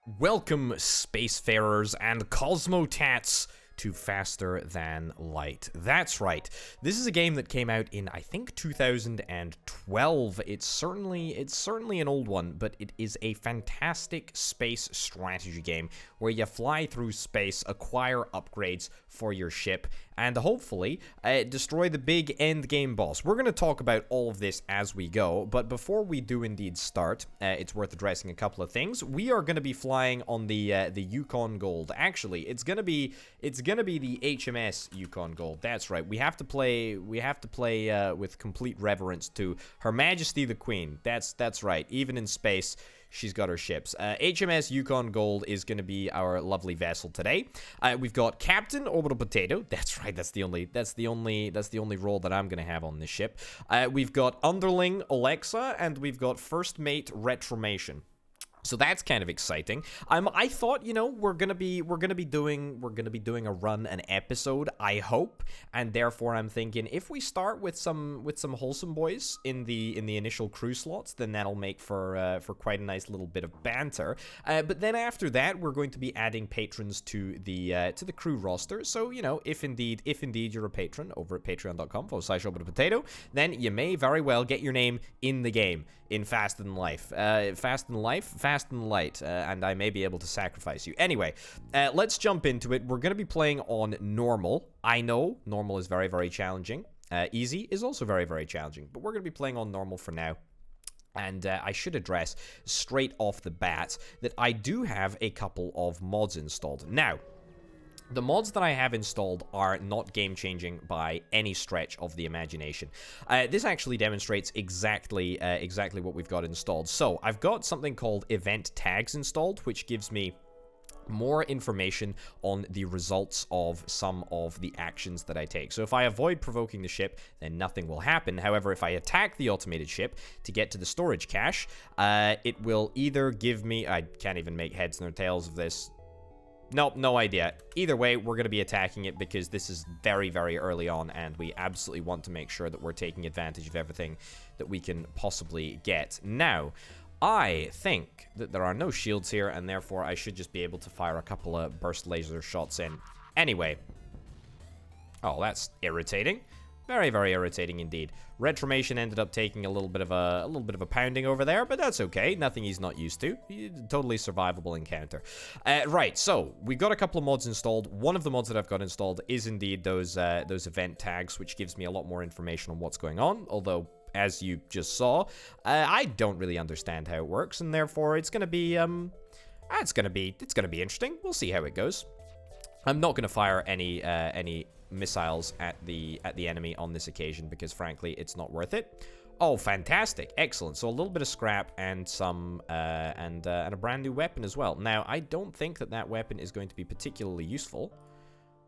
Welcome, spacefarers and cosmotats, to Faster Than Light. That's right. This is a game that came out in, I think, 2012. It's certainly an old one, but it is a fantastic space strategy game where you fly through space, acquire upgrades for your ship, and hopefully destroy the big end game boss. We're going to talk about all of this as we go, but before we do indeed start, it's worth addressing a couple of things. We are going to be flying on the Yukon Gold. Actually, it's going to be the HMS Yukon Gold. That's right. We have to play with complete reverence to Her Majesty the Queen. That's right. Even in space, she's got her ships. HMS Yukon Gold is going to be our lovely vessel today. We've got Captain Orbital Potato. That's right. That's the only role that I'm going to have on this ship. We've got Underling Alexa, and we've got First Mate Retromation. So that's kind of exciting. I thought, we're gonna be doing a run, an episode, I hope, and therefore I'm thinking if we start with some wholesome boys in the initial crew slots, then that'll make for quite a nice little bit of banter. But then after that, we're going to be adding patrons to the crew roster. So if indeed you're a patron over at patreon.com/potato, then you may very well get your name in the game in Fast and Life, Fast and Light, and I may be able to sacrifice you. Anyway, let's jump into it. We're going to be playing on normal. I know normal is very, very challenging. Easy is also very, very challenging, but we're going to be playing on normal for now. And I should address straight off the bat that I do have a couple of mods installed. Now, the mods that I have installed are not game-changing by any stretch of the imagination. This actually demonstrates exactly what we've got installed. So, I've got something called event tags installed, which gives me more information on the results of some of the actions that I take. So if I avoid provoking the ship, then nothing will happen. However, if I attack the automated ship to get to the storage cache, it will either give me... I can't even make heads nor tails of this. Nope, no idea. Either way, we're going to be attacking it because this is very, very early on, and we absolutely want to make sure that we're taking advantage of everything that we can possibly get. Now, I think that there are no shields here, and therefore I should just be able to fire a couple of burst laser shots in. Anyway. Oh, that's irritating. Very, very irritating indeed. Retromation ended up taking a little bit of a pounding over there, but that's okay. Nothing he's not used to. Totally survivable encounter. Right, so we've got a couple of mods installed. One of the mods that I've got installed is indeed those event tags, which gives me a lot more information on what's going on. Although, as you just saw, I don't really understand how it works, and therefore it's gonna be interesting. We'll see how it goes. I'm not gonna fire any missiles at the enemy on this occasion because frankly it's not worth it. Oh, fantastic, excellent. So a little bit of scrap and some and a brand new weapon as well. Now I don't think that weapon is going to be particularly useful.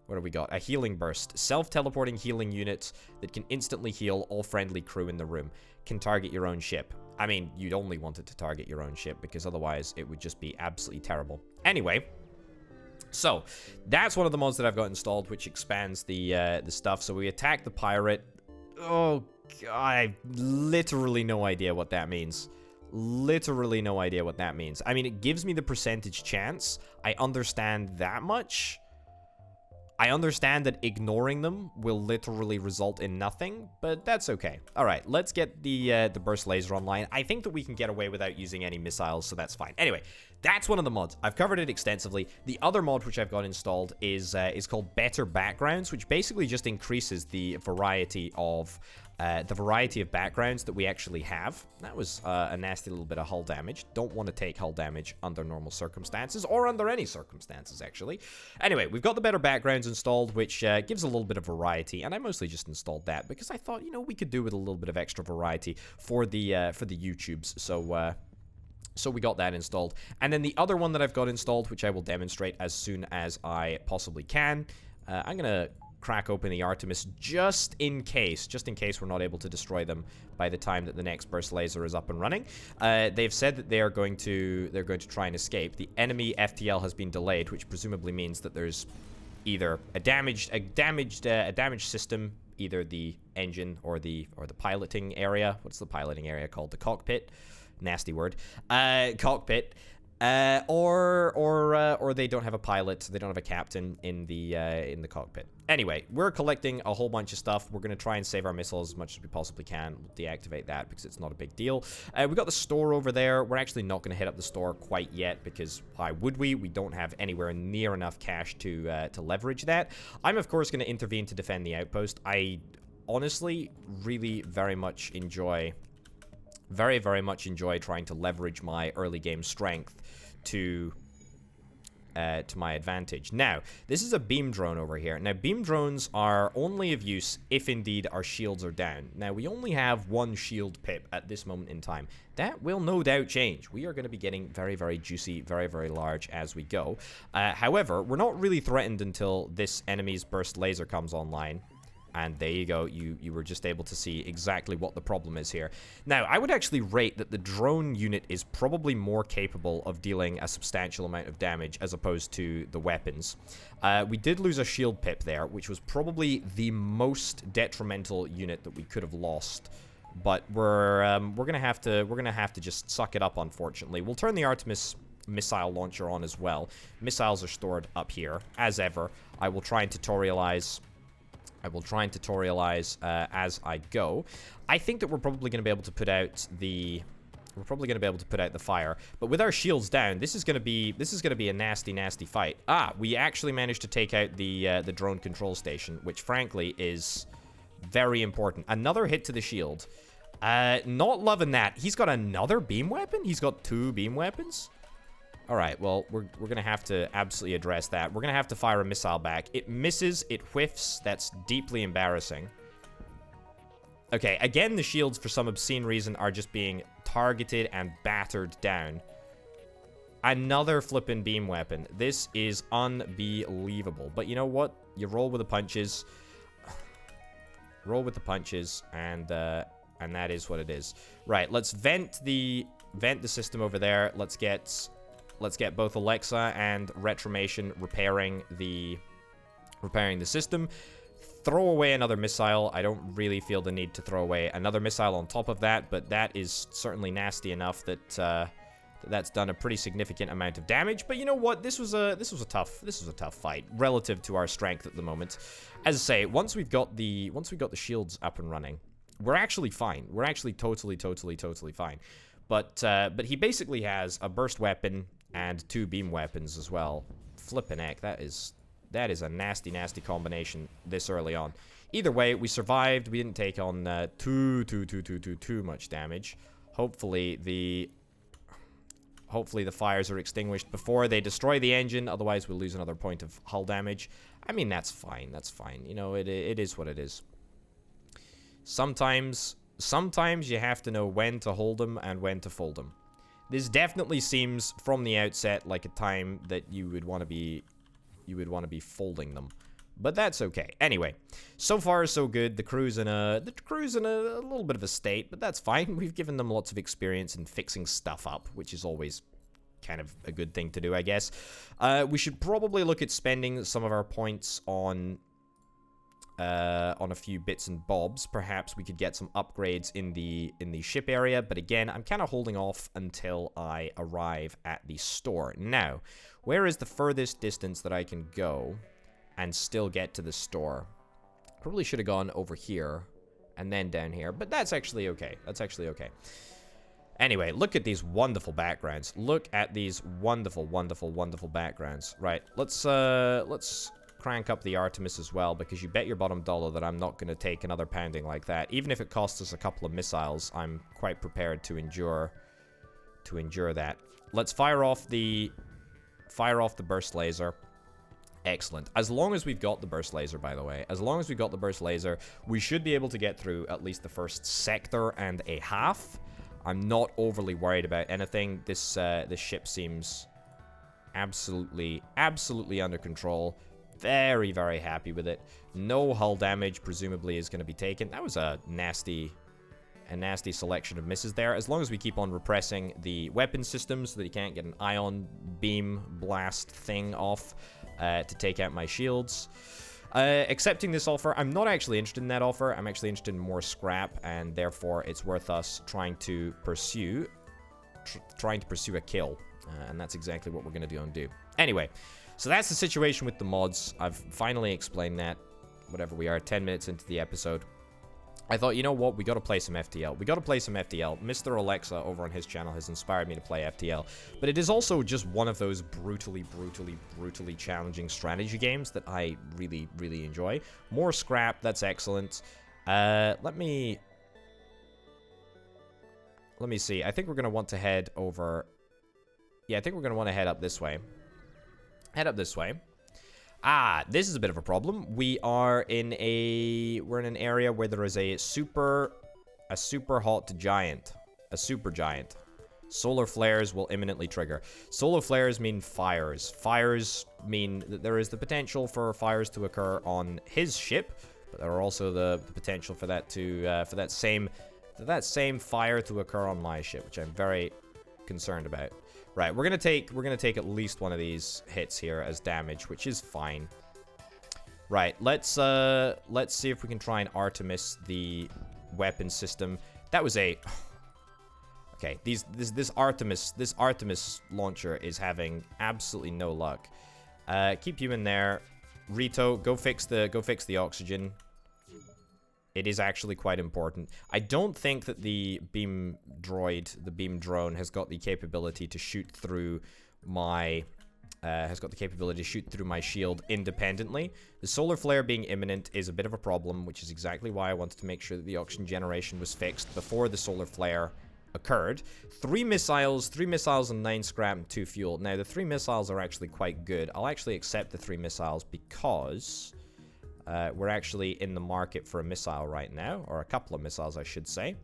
What have we got? A healing burst, self-teleporting healing unit that can instantly heal all friendly crew in the room. Can target your own ship. I mean, you'd only want it to target your own ship because otherwise it would just be absolutely terrible. Anyway. So, that's one of the mods that I've got installed, which expands the stuff. So we attack the pirate. Oh, God, I have literally no idea what that means. Literally no idea what that means. I mean, it gives me the percentage chance. I understand that much. I understand that ignoring them will literally result in nothing, but that's okay. All right, let's get the burst laser online. I think that we can get away without using any missiles, so that's fine. Anyway, that's one of the mods. I've covered it extensively. The other mod which I've got installed is called Better Backgrounds, which basically just increases the variety of backgrounds that we actually have. That was a nasty little bit of hull damage. Don't want to take hull damage under normal circumstances, or under any circumstances, actually. Anyway, we've got the Better Backgrounds installed, which gives a little bit of variety, and I mostly just installed that because I thought, we could do with a little bit of extra variety for the YouTubes. So we got that installed. And then the other one that I've got installed, which I will demonstrate as soon as I possibly can, I'm going to crack open the Artemis just in case we're not able to destroy them by the time that the next burst laser is up and running. They've said that they're going to try and escape. The enemy FTL has been delayed, which presumably means that there's either a damaged system, either the engine or the piloting area. What's the piloting area called? The cockpit. Nasty word. Cockpit. Or they don't have a pilot. They don't have a captain in the cockpit. Anyway, we're collecting a whole bunch of stuff. We're gonna try and save our missiles as much as we possibly can. We'll deactivate that because it's not a big deal. We got the store over there. We're actually not gonna hit up the store quite yet because why would we? We don't have anywhere near enough cash to leverage that. I'm of course gonna intervene to defend the outpost. I honestly really very much enjoy trying to leverage my early game strength to my advantage. Now, this is a beam drone over here. Now, beam drones are only of use if indeed our shields are down. Now, we only have one shield pip at this moment in time. That will no doubt change. We are going to be getting very, very juicy, very, very large as we go. However, we're not really threatened until this enemy's burst laser comes online. And there you go, you were just able to see exactly what the problem is here. Now, I would actually rate that the drone unit is probably more capable of dealing a substantial amount of damage as opposed to the weapons. We did lose a shield pip there, which was probably the most detrimental unit that we could have lost. But we're gonna have to just suck it up, unfortunately. We'll turn the Artemis missile launcher on as well. Missiles are stored up here, as ever. I will try and tutorialize as I go. I think that we're probably going to be able to put out the fire, but with our shields down, this is going to be a nasty fight. We actually managed to take out the drone control station, which frankly is very important. Another hit to the shield. Not loving that. He's got another beam weapon. He's got 2 beam weapons. All right, well, we're going to have to absolutely address that. We're going to have to fire a missile back. It misses, it whiffs. That's deeply embarrassing. Okay, again, the shields, for some obscene reason, are just being targeted and battered down. Another flippin' beam weapon. This is unbelievable. But you know what? You roll with the punches. Roll with the punches, and that is what it is. Right, let's vent the system over there. Let's get both Alexa and Retromation repairing the system. Throw away another missile. I don't really feel the need to throw away another missile on top of that, but that is certainly nasty enough that that's done a pretty significant amount of damage. But you know what? This was a tough fight relative to our strength at the moment. As I say, once we've got the shields up and running, we're actually fine. We're actually totally fine. But he basically has a burst weapon and 2 beam weapons as well. Flippin' heck, that is a nasty combination this early on. Either way, we survived. We didn't take on too much damage. Hopefully the fires are extinguished before they destroy the engine. Otherwise, we'll lose another point of hull damage. I mean, that's fine. That's fine. You know, it is what it is. Sometimes you have to know when to hold them and when to fold them. This definitely seems from the outset like a time that you would want to be folding them, but that's okay. Anyway, so far so good. The crew's in a little bit of a state, but that's fine. We've given them lots of experience in fixing stuff up, which is always kind of a good thing to do, I guess. We should probably look at spending some of our points on a few bits and bobs. Perhaps we could get some upgrades in the ship area, but again, I'm kind of holding off until I arrive at the store. Now, where is the furthest distance that I can go and still get to the store? Probably should have gone over here and then down here, but that's actually okay. Anyway, look at these wonderful backgrounds. Look at these wonderful backgrounds. Right, let's crank up the Artemis as well, because you bet your bottom dollar that I'm not going to take another pounding like that. Even if it costs us a couple of missiles, I'm quite prepared to endure that. Let's fire off the burst laser. Excellent. As long as we've got the burst laser, by the way, we should be able to get through at least the first sector and a half. I'm not overly worried about anything. This ship seems absolutely under control. Very, very happy with it. No hull damage, presumably, is going to be taken. That was a nasty selection of misses there. As long as we keep on repressing the weapon system so that he can't get an ion beam blast thing off to take out my shields. Accepting this offer, I'm not actually interested in that offer. I'm actually interested in more scrap, and therefore it's worth us trying to pursue a kill. And that's exactly what we're going to do. Anyway, so that's the situation with the mods. I've finally explained that. Whatever we are, 10 minutes into the episode. I thought, you know what? We got to play some FTL. Mr. Alexa over on his channel has inspired me to play FTL. But it is also just one of those brutally challenging strategy games that I really, really enjoy. More scrap. That's excellent. Let me see. I think we're going to want to head over... Yeah, I think we're going to want to head up this way. Head up this way. Ah, this is a bit of a problem. We're in an area where there is a super hot giant. A super giant. Solar flares will imminently trigger. Solar flares mean fires. Fires mean that there is the potential for fires to occur on his ship, but there are also the potential for that same fire to occur on my ship, which I'm very concerned about. Right, we're gonna take at least one of these hits here as damage, which is fine. Right, let's see if we can try and Artemis the weapon system. That was a... Okay, this Artemis launcher is having absolutely no luck. Keep you in there. Rito, go fix the oxygen. It is actually quite important. I don't think that the beam drone, has got the capability to shoot through my shield independently. The solar flare being imminent is a bit of a problem, which is exactly why I wanted to make sure that the oxygen generation was fixed before the solar flare occurred. 3 missiles and 9 scrap and 2 fuel. Now, the 3 missiles are actually quite good. I'll actually accept the 3 missiles because... we're actually in the market for a missile right now, or a couple of missiles, I should say.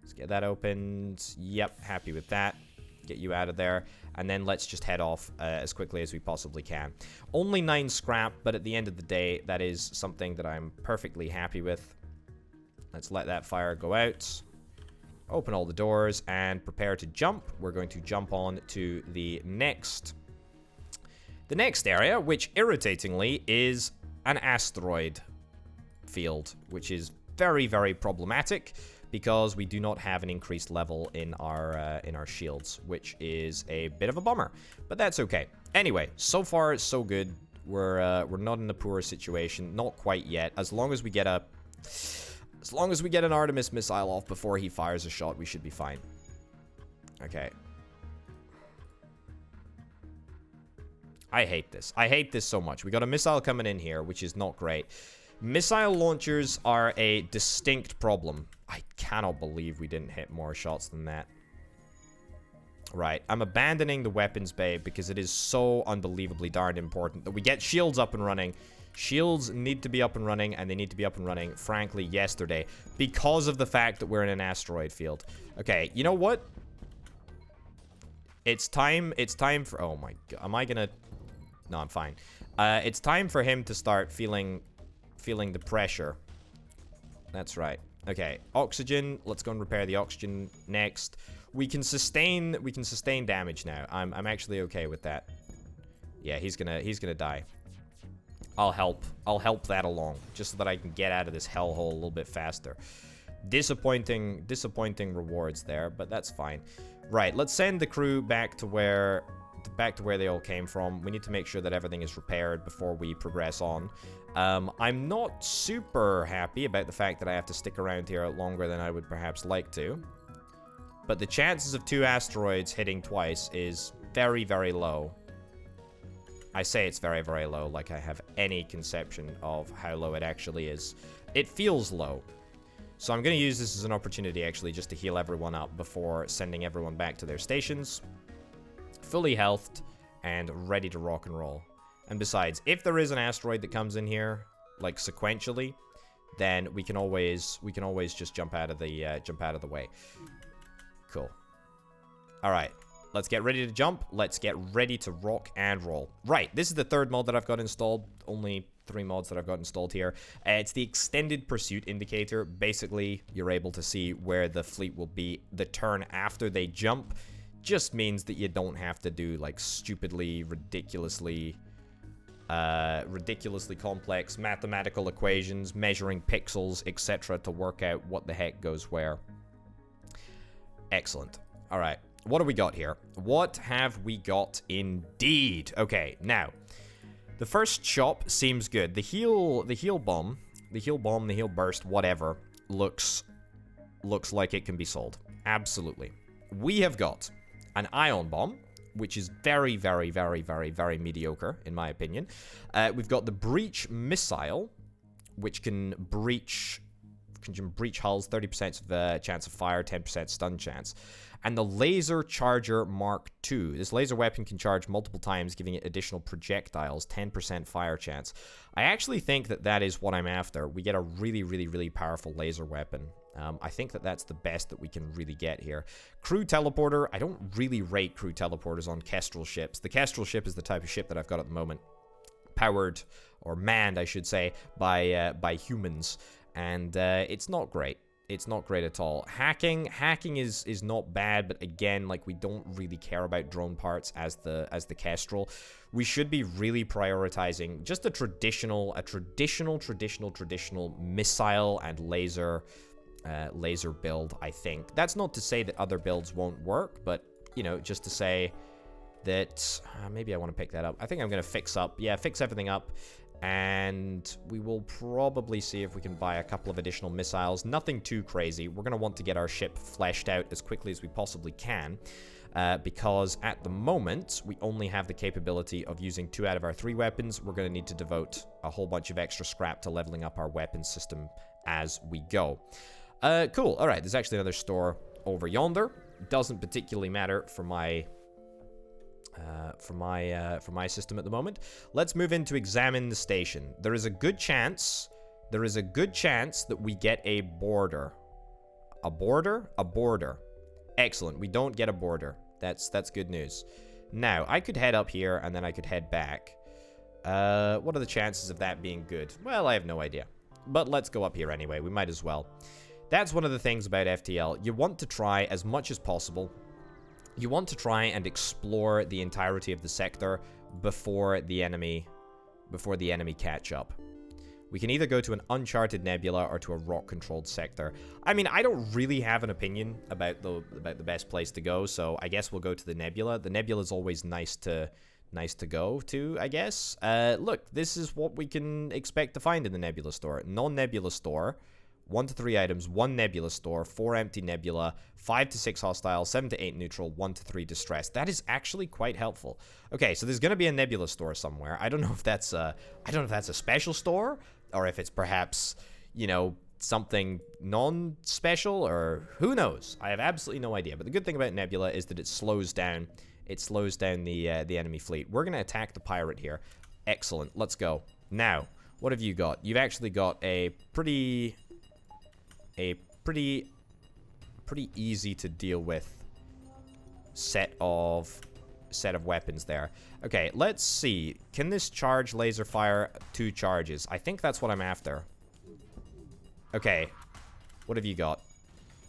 Let's get that opened. Yep, happy with that. Get you out of there, and then let's just head off as quickly as we possibly can. Only 9 scrap, but at the end of the day, that is something that I'm perfectly happy with. Let's let that fire go out. Open all the doors and prepare to jump. We're going to jump on to the next area, which irritatingly is an asteroid field, which is very, very problematic because we do not have an increased level in our shields, which is a bit of a bummer, but that's okay. Anyway, so far so good. We're not in a poor situation, not quite yet. As long as we get an Artemis missile off before he fires a shot, we should be fine. Okay. I hate this. I hate this so much. We got a missile coming in here, which is not great. Missile launchers are a distinct problem. I cannot believe we didn't hit more shots than that. Right. I'm abandoning the weapons bay because it is so unbelievably darn important that we get shields up and running. Shields need to be up and running, and they need to be up and running, frankly, yesterday. Because of the fact that we're in an asteroid field. Okay, you know what? It's time for... Oh my god. Am I gonna... No, I'm fine. It's time for him to start feeling the pressure. That's right. Okay, oxygen. Let's go and repair the oxygen next. We can sustain damage now. I'm actually okay with that. Yeah, he's gonna die. I'll help that along just so that I can get out of this hellhole a little bit faster. Disappointing rewards there, but that's fine. Right, let's send the crew back to where they all came from. We need to make sure that everything is repaired before we progress on. I'm not super happy about the fact that I have to stick around here longer than I would perhaps like to. But the chances of 2 asteroids hitting twice is very, very low. I say it's very, very low, like I have any conception of how low it actually is. It feels low. So I'm going to use this as an opportunity, actually, just to heal everyone up before sending everyone back to their stations. Fully healthed and ready to rock and roll. And besides, if there is an asteroid that comes in here, like sequentially, then we can always just jump out of the way. Cool. All right. Let's get ready to jump. Let's get ready to rock and roll. Right, this is the 3rd mod that I've got installed. Only 3 mods that I've got installed here. It's the extended pursuit indicator. Basically, you're able to see where the fleet will be the turn after they jump. Just means that you don't have to do like stupidly, ridiculously complex mathematical equations, measuring pixels, etc. to work out what the heck goes where. Excellent. All right. what do we got here? What have we got indeed? Okay, now, the first shop seems good. The heal bomb, the heal burst, whatever, looks like it can be sold. Absolutely. We have got an ion bomb, which is very, very, very, very, very mediocre, in my opinion. We've got the breach missile, which can breach hulls, 30% chance of fire, 10% stun chance. And the laser charger Mark II. This laser weapon can charge multiple times, giving it additional projectiles, 10% fire chance. I actually think that is what I'm after. We get a really, really, really powerful laser weapon. I think that's the best that we can really get here. Crew teleporter. I don't really rate crew teleporters on Kestrel ships. The Kestrel ship is the type of ship that I've got at the moment. Powered, or manned, I should say, by humans. And it's not great. It's not great at all. Hacking is not bad, but again, like, we don't really care about drone parts as the Kestrel. We should be really prioritizing just a traditional missile and laser build, I think. That's not to say that other builds won't work, but, you know, just to say that maybe I want to pick that up. I think I'm going to fix everything up. And we will probably see if we can buy a couple of additional missiles. Nothing too crazy. We're going to want to get our ship fleshed out as quickly as we possibly can. Because at the moment, we only have the capability of using 2 out of our 3 weapons. We're going to need to devote a whole bunch of extra scrap to leveling up our weapon system as we go. Cool. All right, there's actually another store over yonder. Doesn't particularly matter for my system at the moment. Let's move in to examine the station. There is a good chance that we get a border. A border. Excellent. We don't get a border. That's good news. Now, I could head up here and then I could head back. What are the chances of that being good? Well, I have no idea. But let's go up here anyway. We might as well. That's one of the things about FTL. You want to try as much as possible. You want to try and explore the entirety of the sector before the enemy catch up. We can either go to an uncharted nebula or to a rock-controlled sector. I mean, I don't really have an opinion about the best place to go, so I guess we'll go to the nebula. The nebula is always nice to go to, I guess. Look, this is what we can expect to find in the nebula store. Non-nebula store. 1 to 3 items, 1 nebula store, 4 empty nebula, 5 to 6 hostile, 7 to 8 neutral, 1 to 3 distress. That is actually quite helpful. Okay, so there's going to be a nebula store somewhere. I don't know if that's a special store, or if it's perhaps, you know, something non-special, or who knows. I have absolutely no idea. But the good thing about nebula is that it slows down the enemy fleet. We're going to attack the pirate here. Excellent. Let's go. Now, what have you got? You've actually got a pretty easy to deal with set of weapons there. Okay, let's see. Can this charge laser fire 2 charges? I think that's what I'm after. Okay, what have you got?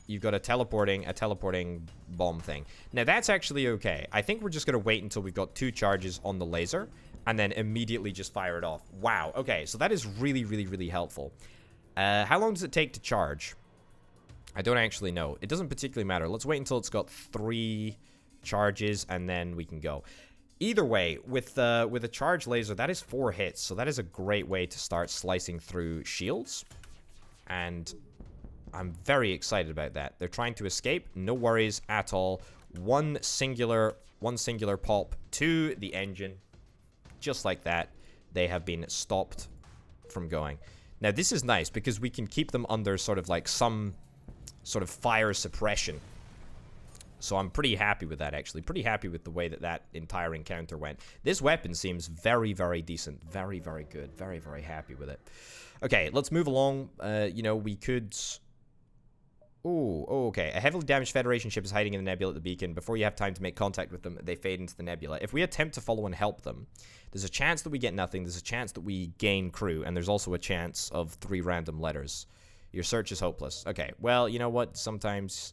You've got a teleporting bomb thing. Now that's actually okay. I think we're just gonna wait until we've got 2 charges on the laser and then immediately just fire it off. Wow. Okay, so that is really, really, really helpful. How long does it take to charge? I don't actually know. It doesn't particularly matter. Let's wait until it's got 3 charges, and then we can go. Either way, with a charge laser, that is 4 hits, so that is a great way to start slicing through shields. And I'm very excited about that. They're trying to escape. No worries at all. One singular pulp to the engine. Just like that, they have been stopped from going. Now, this is nice because we can keep them under sort of like some sort of fire suppression. So I'm pretty happy with that, actually. Pretty happy with the way that entire encounter went. This weapon seems very, very decent. Very, very good. Very, very happy with it. Okay, let's move along. You know, we could... Oh, okay. A heavily damaged Federation ship is hiding in the nebula at the beacon. Before you have time to make contact with them, they fade into the nebula. If we attempt to follow and help them, there's a chance that we get nothing. There's a chance that we gain crew. And there's also a chance of 3 random letters. Your search is hopeless. Okay, well, you know what? Sometimes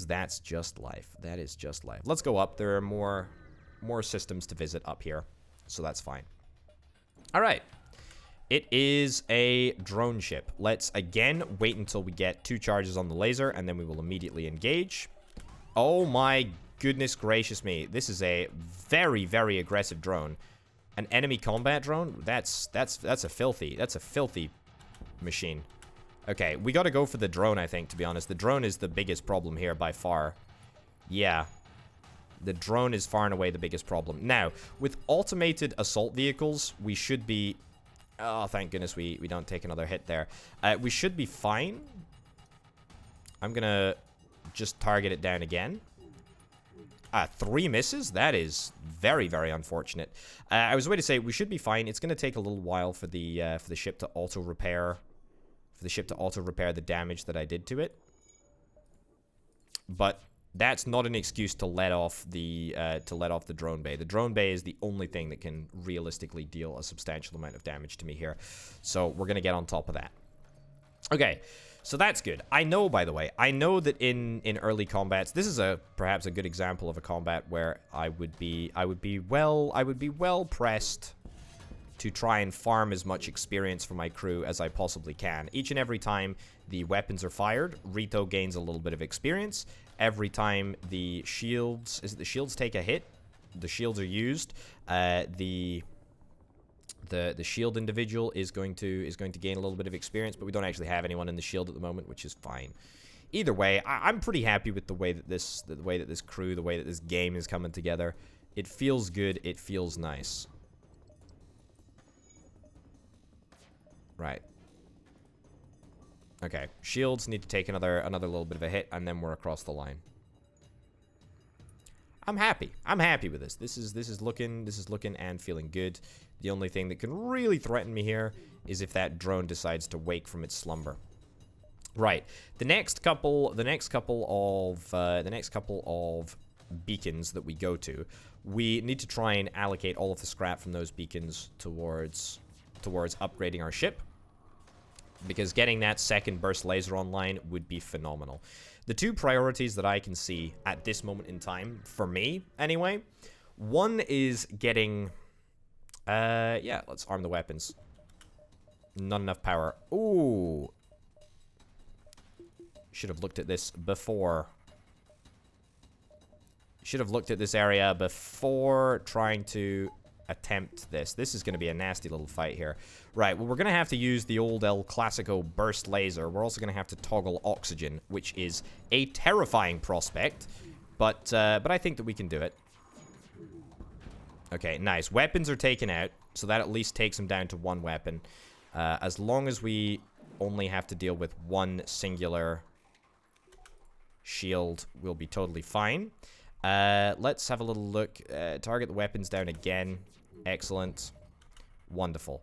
that's just life. That is just life. Let's go up. There are more systems to visit up here, so that's fine. All right. It is a drone ship. Let's, again, wait until we get 2 charges on the laser, and then we will immediately engage. Oh my goodness gracious me. This is a very, very aggressive drone. An enemy combat drone? That's a filthy machine. Okay, we gotta go for the drone, I think, to be honest. The drone is the biggest problem here by far. Yeah. The drone is far and away the biggest problem. Now, with automated assault vehicles, we should be... Oh, thank goodness we don't take another hit there. We should be fine. I'm gonna just target it down again. 3 misses? That is very, very unfortunate. I was going to say, we should be fine. It's going to take a little while for the ship to auto-repair... For the ship to auto-repair the damage that I did to it. But that's not an excuse to let off the drone bay. The drone bay is the only thing that can realistically deal a substantial amount of damage to me here. So we're going to get on top of that. Okay, so that's good. I know, by the way, I know that in early combats, this is perhaps a good example of a combat where I would be well pressed to try and farm as much experience for my crew as I possibly can. Each and every time the weapons are fired, Rito gains a little bit of experience. Every time the shields... Is it the shields take a hit? The shields are used. The shield individual is going to gain a little bit of experience, but we don't actually have anyone in the shield at the moment, which is fine. Either way, I'm pretty happy with the way that this crew, the way that this game is coming together. It feels good. It feels nice. Right. Okay. Shields need to take another little bit of a hit, and then we're across the line. I'm happy. I'm happy with this. This is looking and feeling good. The only thing that can really threaten me here is if that drone decides to wake from its slumber. Right. The next couple of beacons that we go to, we need to try and allocate all of the scrap from those beacons towards upgrading our ship, because getting that second burst laser online would be phenomenal. The two priorities that I can see at this moment in time, for me anyway, one is getting yeah, let's arm the weapons. Not enough power. Ooh, should have looked at this before. Should have looked at this area before trying to attempt this. This is going to be a nasty little fight here. Right, well, we're going to have to use the old El Clasico burst laser. We're also going to have to toggle oxygen, which is a terrifying prospect, but I think that we can do it. Okay, nice. Weapons are taken out, so that at least takes them down to one weapon. As long as we only have to deal with one singular shield, we'll be totally fine. Let's have a little look. Target the weapons down again. Excellent. Wonderful.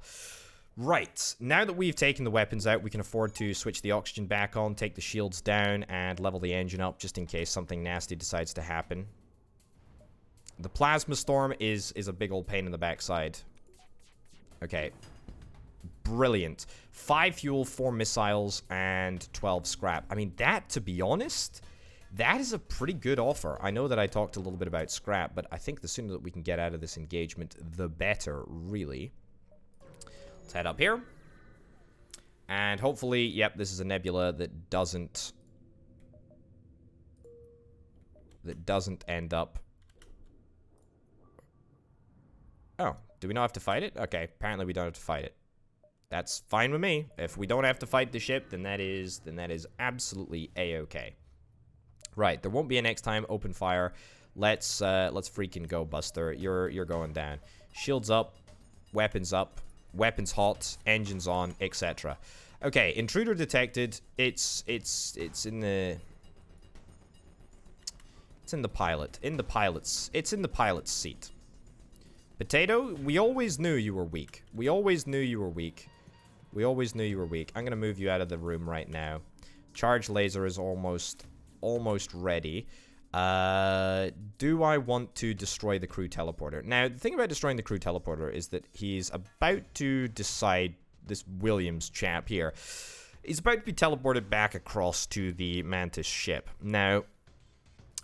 Right. Now that we've taken the weapons out, we can afford to switch the oxygen back on, take the shields down, and level the engine up just in case something nasty decides to happen. The plasma storm is a big old pain in the backside. Okay. Brilliant. 5 fuel, 4 missiles, and 12 scrap. I mean, that, to be honest... That is a pretty good offer. I know that I talked a little bit about scrap, but I think the sooner that we can get out of this engagement, the better, really. Let's head up here. And hopefully, yep, this is a nebula that doesn't end up... Oh, do we not have to fight it? Okay, apparently we don't have to fight it. That's fine with me. If we don't have to fight the ship, then that is absolutely a-okay. Right, there won't be a next time. Open fire. Let's freaking go, Buster. You're going down. Shields up, weapons hot, engines on, etc. Okay, intruder detected. It's in the pilot's seat. Potato, we always knew you were weak. We always knew you were weak. I'm gonna move you out of the room right now. Charge laser is almost ready. Do I want to destroy the crew teleporter? Now, the thing about destroying the crew teleporter is that he's about to decide, this Williams chap here, he's about to be teleported back across to the Mantis ship. Now,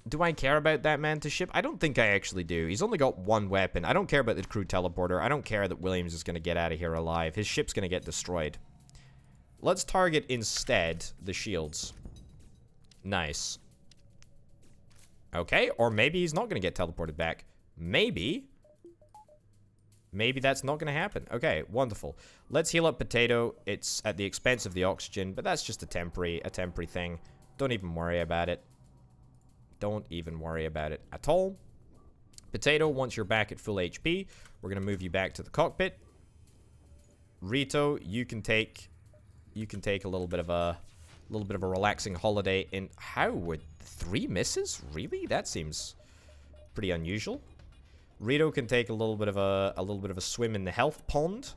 do I care about that Mantis ship? I don't think I actually do. He's only got one weapon. I don't care about the crew teleporter. I don't care that Williams is going to get out of here alive. His ship's going to get destroyed. Let's target instead the shields. Nice. Okay, or maybe he's not going to get teleported back. Maybe that's not going to happen. Okay, wonderful. Let's heal up Potato. It's at the expense of the oxygen, but that's just a temporary thing. Don't even worry about it. Don't even worry about it at all. Potato, once you're back at full HP, we're going to move you back to the cockpit. Rito, you can take a little bit of a relaxing holiday in... How would 3 misses? Really? That seems pretty unusual. Rito can take a little bit of a swim in the health pond,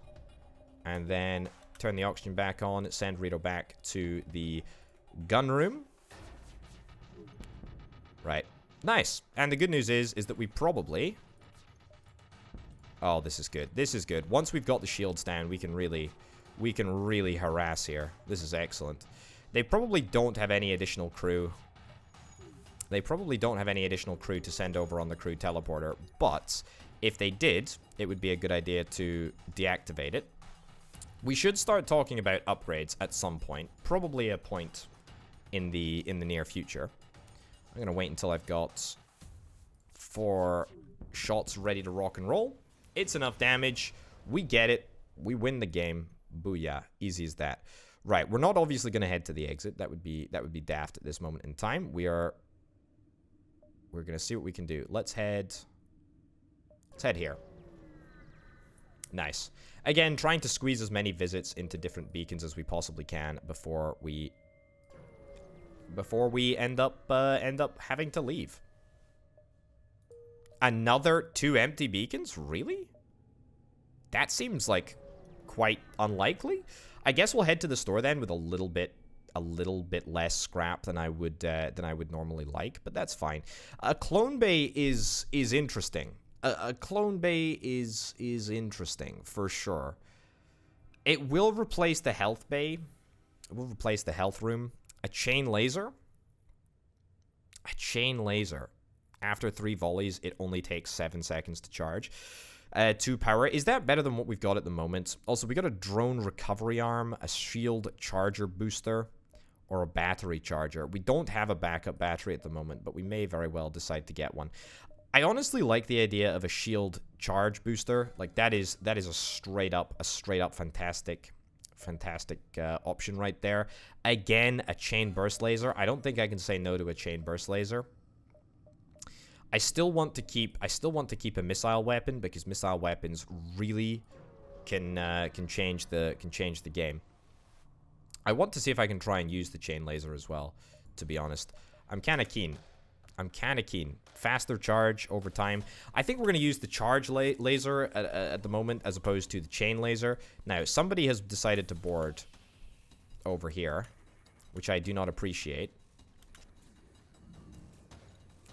and then turn the oxygen back on. Send Rito back to the gun room. Right. Nice. And the good news is that we probably... Oh, this is good. This is good. Once we've got the shields down, we can really harass here. This is excellent. They probably don't have any additional crew. They probably don't have any additional crew to send over on the crew teleporter, but if they did, it would be a good idea to deactivate it. We should start talking about upgrades at some point, probably a point in the near future. I'm going to wait until I've got 4 shots ready to rock and roll. It's enough damage. We get it. We win the game. Booyah. Easy as that. Right, we're not obviously going to head to the exit. That would be daft at this moment in time. We're going to see what we can do. Let's head here. Nice. Again, trying to squeeze as many visits into different beacons as we possibly can before we end up having to leave. Another 2 empty beacons? Really? That seems like quite unlikely. I guess we'll head to the store then with a little bit less scrap than I would normally like, but that's fine. A clone bay is interesting. A clone bay is interesting for sure. It will replace the health bay. It will replace the health room. A chain laser. A chain laser. After 3 volleys, it only takes 7 seconds to charge. 2 power. Is that better than what we've got at the moment? Also, we got a drone recovery arm, a shield charger booster, or a battery charger. We don't have a backup battery at the moment, but we may very well decide to get one. I honestly like the idea of a shield charge booster. Like that is a straight up fantastic option right there. Again, a chain burst laser. I don't think I can say no to a chain burst laser. I still want to keep a missile weapon because missile weapons really can change the game. I want to see if I can try and use the chain laser as well, to be honest. I'm kind of keen. Faster charge over time. I think we're going to use the charge laser at the moment as opposed to the chain laser. Now, somebody has decided to board over here, which I do not appreciate.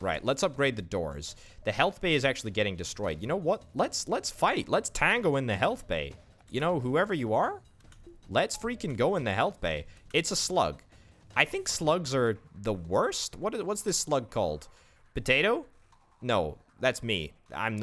Right, let's upgrade the doors. The health bay is actually getting destroyed. You know what? Let's fight. Let's tango in the health bay. You know, whoever you are, let's freaking go in the health bay. It's a slug. I think slugs are the worst. What's this slug called? Potato? No, that's me. I'm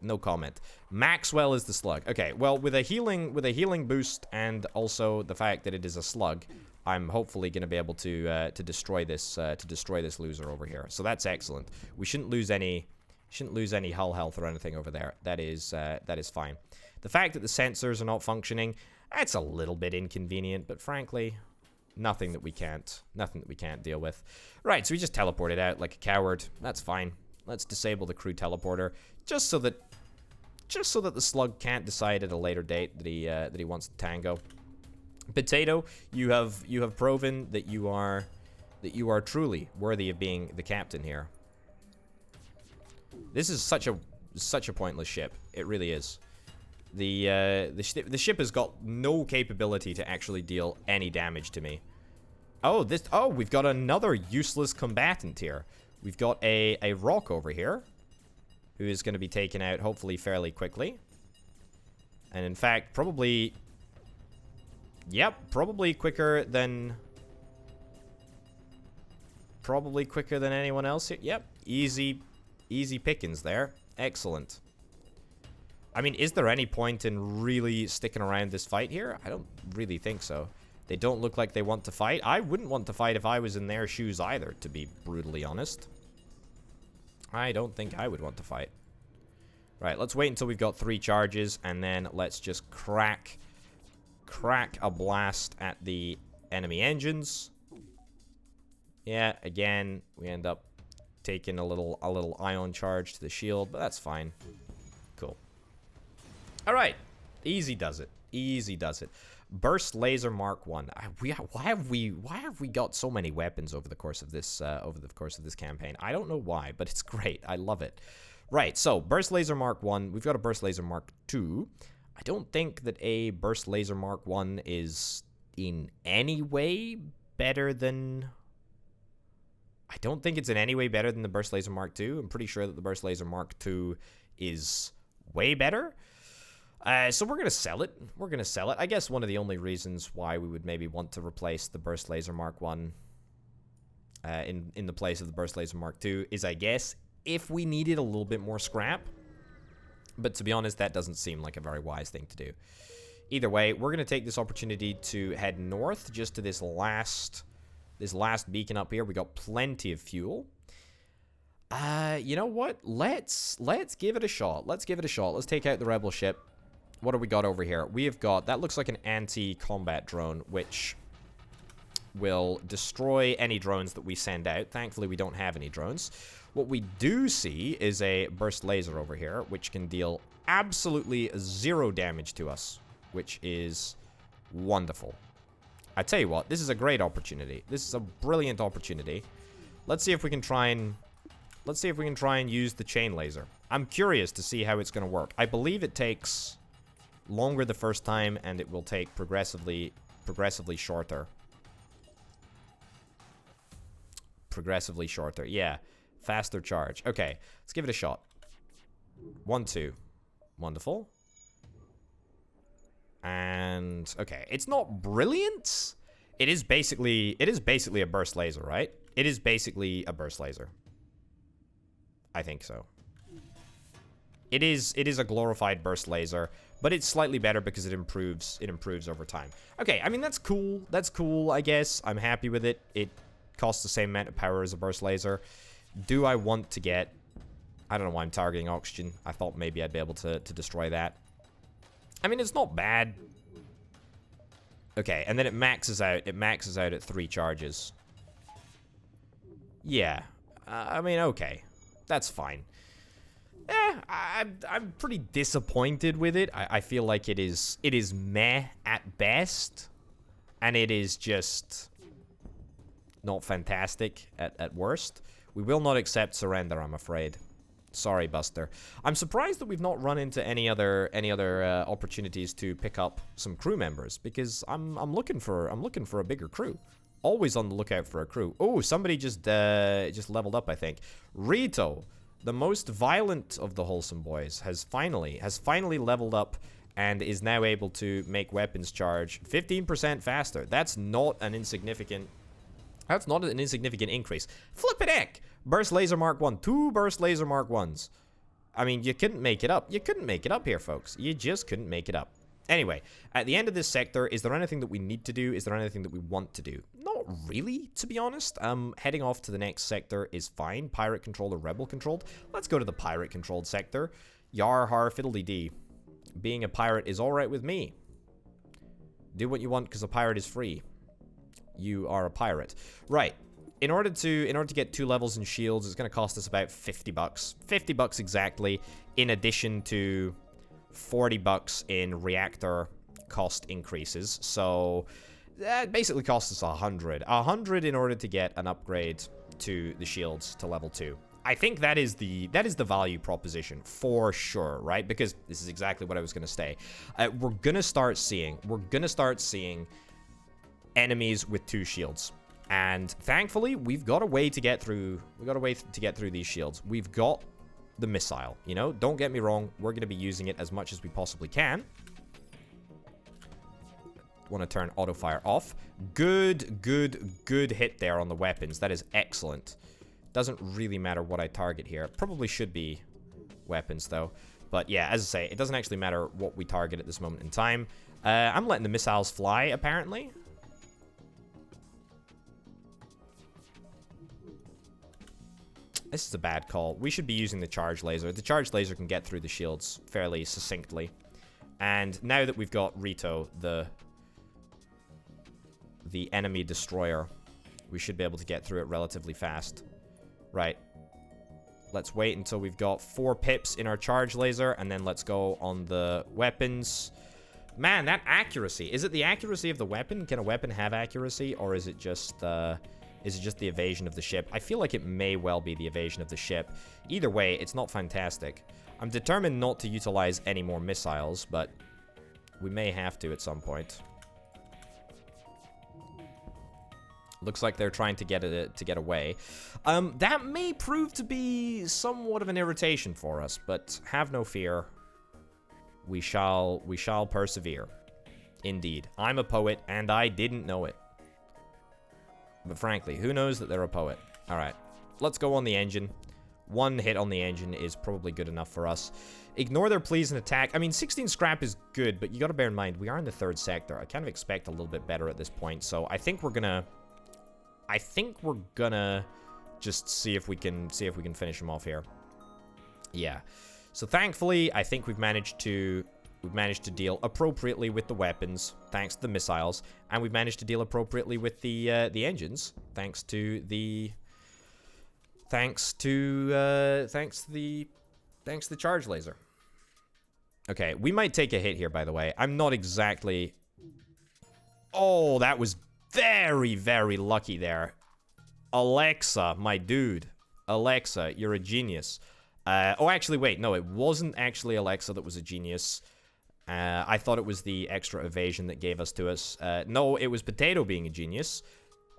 no comment. Maxwell is the slug. Okay, well, with a healing boost and also the fact that it is a slug, I'm hopefully going to be able to destroy this loser over here. So that's excellent. We shouldn't lose any hull health or anything over there. That is fine. The fact that the sensors are not functioning, that's a little bit inconvenient, but frankly, nothing that we can't deal with. Right, so we just teleported out like a coward. That's fine. Let's disable the crew teleporter just so that the slug can't decide at a later date that he wants to tango. Potato, you have proven that you are truly worthy of being the captain here. This is such a pointless ship. It really is. The ship has got no capability to actually deal any damage to me. Oh, we've got another useless combatant here. We've got a rock over here who is going to be taken out hopefully fairly quickly. And in fact, probably quicker than anyone else here. Yep, easy pickings there. Excellent. I mean, is there any point in really sticking around this fight here? I don't really think so. They don't look like they want to fight. I wouldn't want to fight if I was in their shoes either, to be brutally honest. I don't think I would want to fight. Right, let's wait until we've got 3 charges, and then let's just crack a blast at the enemy engines. Yeah, again, we end up taking a little ion charge to the shield, but that's fine. Cool. All right, easy does it. Easy does it. Burst laser Mark 1. Why have we got so many weapons over the course of this campaign? I don't know why, but it's great. I love it. Right, so burst laser Mark 1. We've got a burst laser Mark 2. I don't think that a burst laser Mark 1 is in any way better than... I don't think it's in any way better than the burst laser Mark 2. I'm pretty sure that the burst laser Mark 2 is way better. So we're going to sell it. We're going to sell it. I guess one of the only reasons why we would maybe want to replace the burst laser Mark 1 in the place of the burst laser Mark 2 is, I guess, if we needed a little bit more scrap. But to be honest, that doesn't seem like a very wise thing to do. Either way, we're going to take this opportunity to head north just to this last beacon up here. We got plenty of fuel. You know what? Let's give it a shot. Let's give it a shot. Let's take out the rebel ship. What do we got over here? We have got, that looks like an anti-combat drone, which will destroy any drones that we send out. Thankfully, we don't have any drones. What we do see is a burst laser over here, which can deal absolutely 0 damage to us, which is wonderful. I tell you what, this is a great opportunity. This is a brilliant opportunity. Let's see if we can try and use the chain laser. I'm curious to see how it's going to work. I believe it takes longer the first time, and it will take progressively shorter. Progressively shorter, yeah. Faster charge. Okay, let's give it a shot. 1, 2. Wonderful. And okay, it's not brilliant. It is basically a burst laser, right? It is basically a burst laser. I think so. It is a glorified burst laser, but it's slightly better because it improves over time. Okay, I mean that's cool. That's cool, I guess. I'm happy with it. It costs the same amount of power as a burst laser. Do I want to get... I don't know why I'm targeting oxygen. I thought maybe I'd be able to destroy that. I mean, it's not bad. Okay, and then it maxes out. It maxes out at 3 charges. Yeah. I mean, okay. That's fine. I'm pretty disappointed with it. I feel like it is meh at best. And it is just not fantastic at worst. We will not accept surrender, I'm afraid. Sorry, Buster. I'm surprised that we've not run into any other opportunities to pick up some crew members, because I'm looking for a bigger crew. Always on the lookout for a crew. Oh, somebody just leveled up, I think. Rito, the most violent of the wholesome boys, has finally leveled up and is now able to make weapons charge 15% faster. That's not an insignificant increase. Flippin' heck! Burst Laser Mark 1. 2 Burst Laser Mark 1s. I mean, you couldn't make it up. You couldn't make it up here, folks. You just couldn't make it up. Anyway, at the end of this sector, is there anything that we need to do? Is there anything that we want to do? Not really, to be honest. Heading off to the next sector is fine. Pirate controlled or rebel controlled. Let's go to the pirate controlled sector. Yar har fiddly dee. Being a pirate is alright with me. Do what you want because a pirate is free. You are a pirate. Right. In order to get 2 levels in shields, it's going to cost us about 50 bucks. 50 bucks exactly, in addition to 40 bucks in reactor cost increases. So that basically costs us 100. 100 in order to get an upgrade to the shields to level 2. I think that is the value proposition for sure, right? Because this is exactly what I was going to say. We're going to start seeing enemies with 2 shields. And thankfully, we've got a way to get through. These shields. We've got the missile, you know? Don't get me wrong, we're going to be using it as much as we possibly can. Want to turn auto fire off. Good hit there on the weapons. That is excellent. Doesn't really matter what I target here. Probably should be weapons, though. But yeah, as I say, it doesn't actually matter what we target at this moment in time. I'm letting the missiles fly, apparently. This is a bad call. We should be using the charge laser. The charge laser can get through the shields fairly succinctly. And now that we've got Rito, the enemy destroyer, we should be able to get through it relatively fast. Right. Let's wait until we've got 4 pips in our charge laser, and then let's go on the weapons. Man, that accuracy. Is it the accuracy of the weapon? Can a weapon have accuracy, or is it just the evasion of the ship? I feel like it may well be the evasion of the ship. Either way, it's not fantastic. I'm determined not to utilize any more missiles, but we may have to at some point. Looks like they're trying to get away. That may prove to be somewhat of an irritation for us, but have no fear. We shall persevere. Indeed. I'm a poet, and I didn't know it. But frankly, who knows that they're a poet? Alright, let's go on the engine. 1 hit on the engine is probably good enough for us. Ignore their pleas and attack. I mean, 16 scrap is good, but you gotta bear in mind, we are in the 3rd sector. I kind of expect a little bit better at this point, so I think we're gonna just see if we can finish them off here. Yeah. So thankfully, I think we've managed to deal appropriately with the weapons, thanks to the missiles, and we've managed to deal appropriately with the engines, thanks to the charge laser. Okay, we might take a hit here, by the way. I'm not exactly... Oh, that was very, very lucky there. Alexa, my dude. Alexa, you're a genius. Oh, actually, wait. No, it wasn't actually Alexa that was a genius. I thought it was the extra evasion that gave us to us. No, it was Potato being a genius.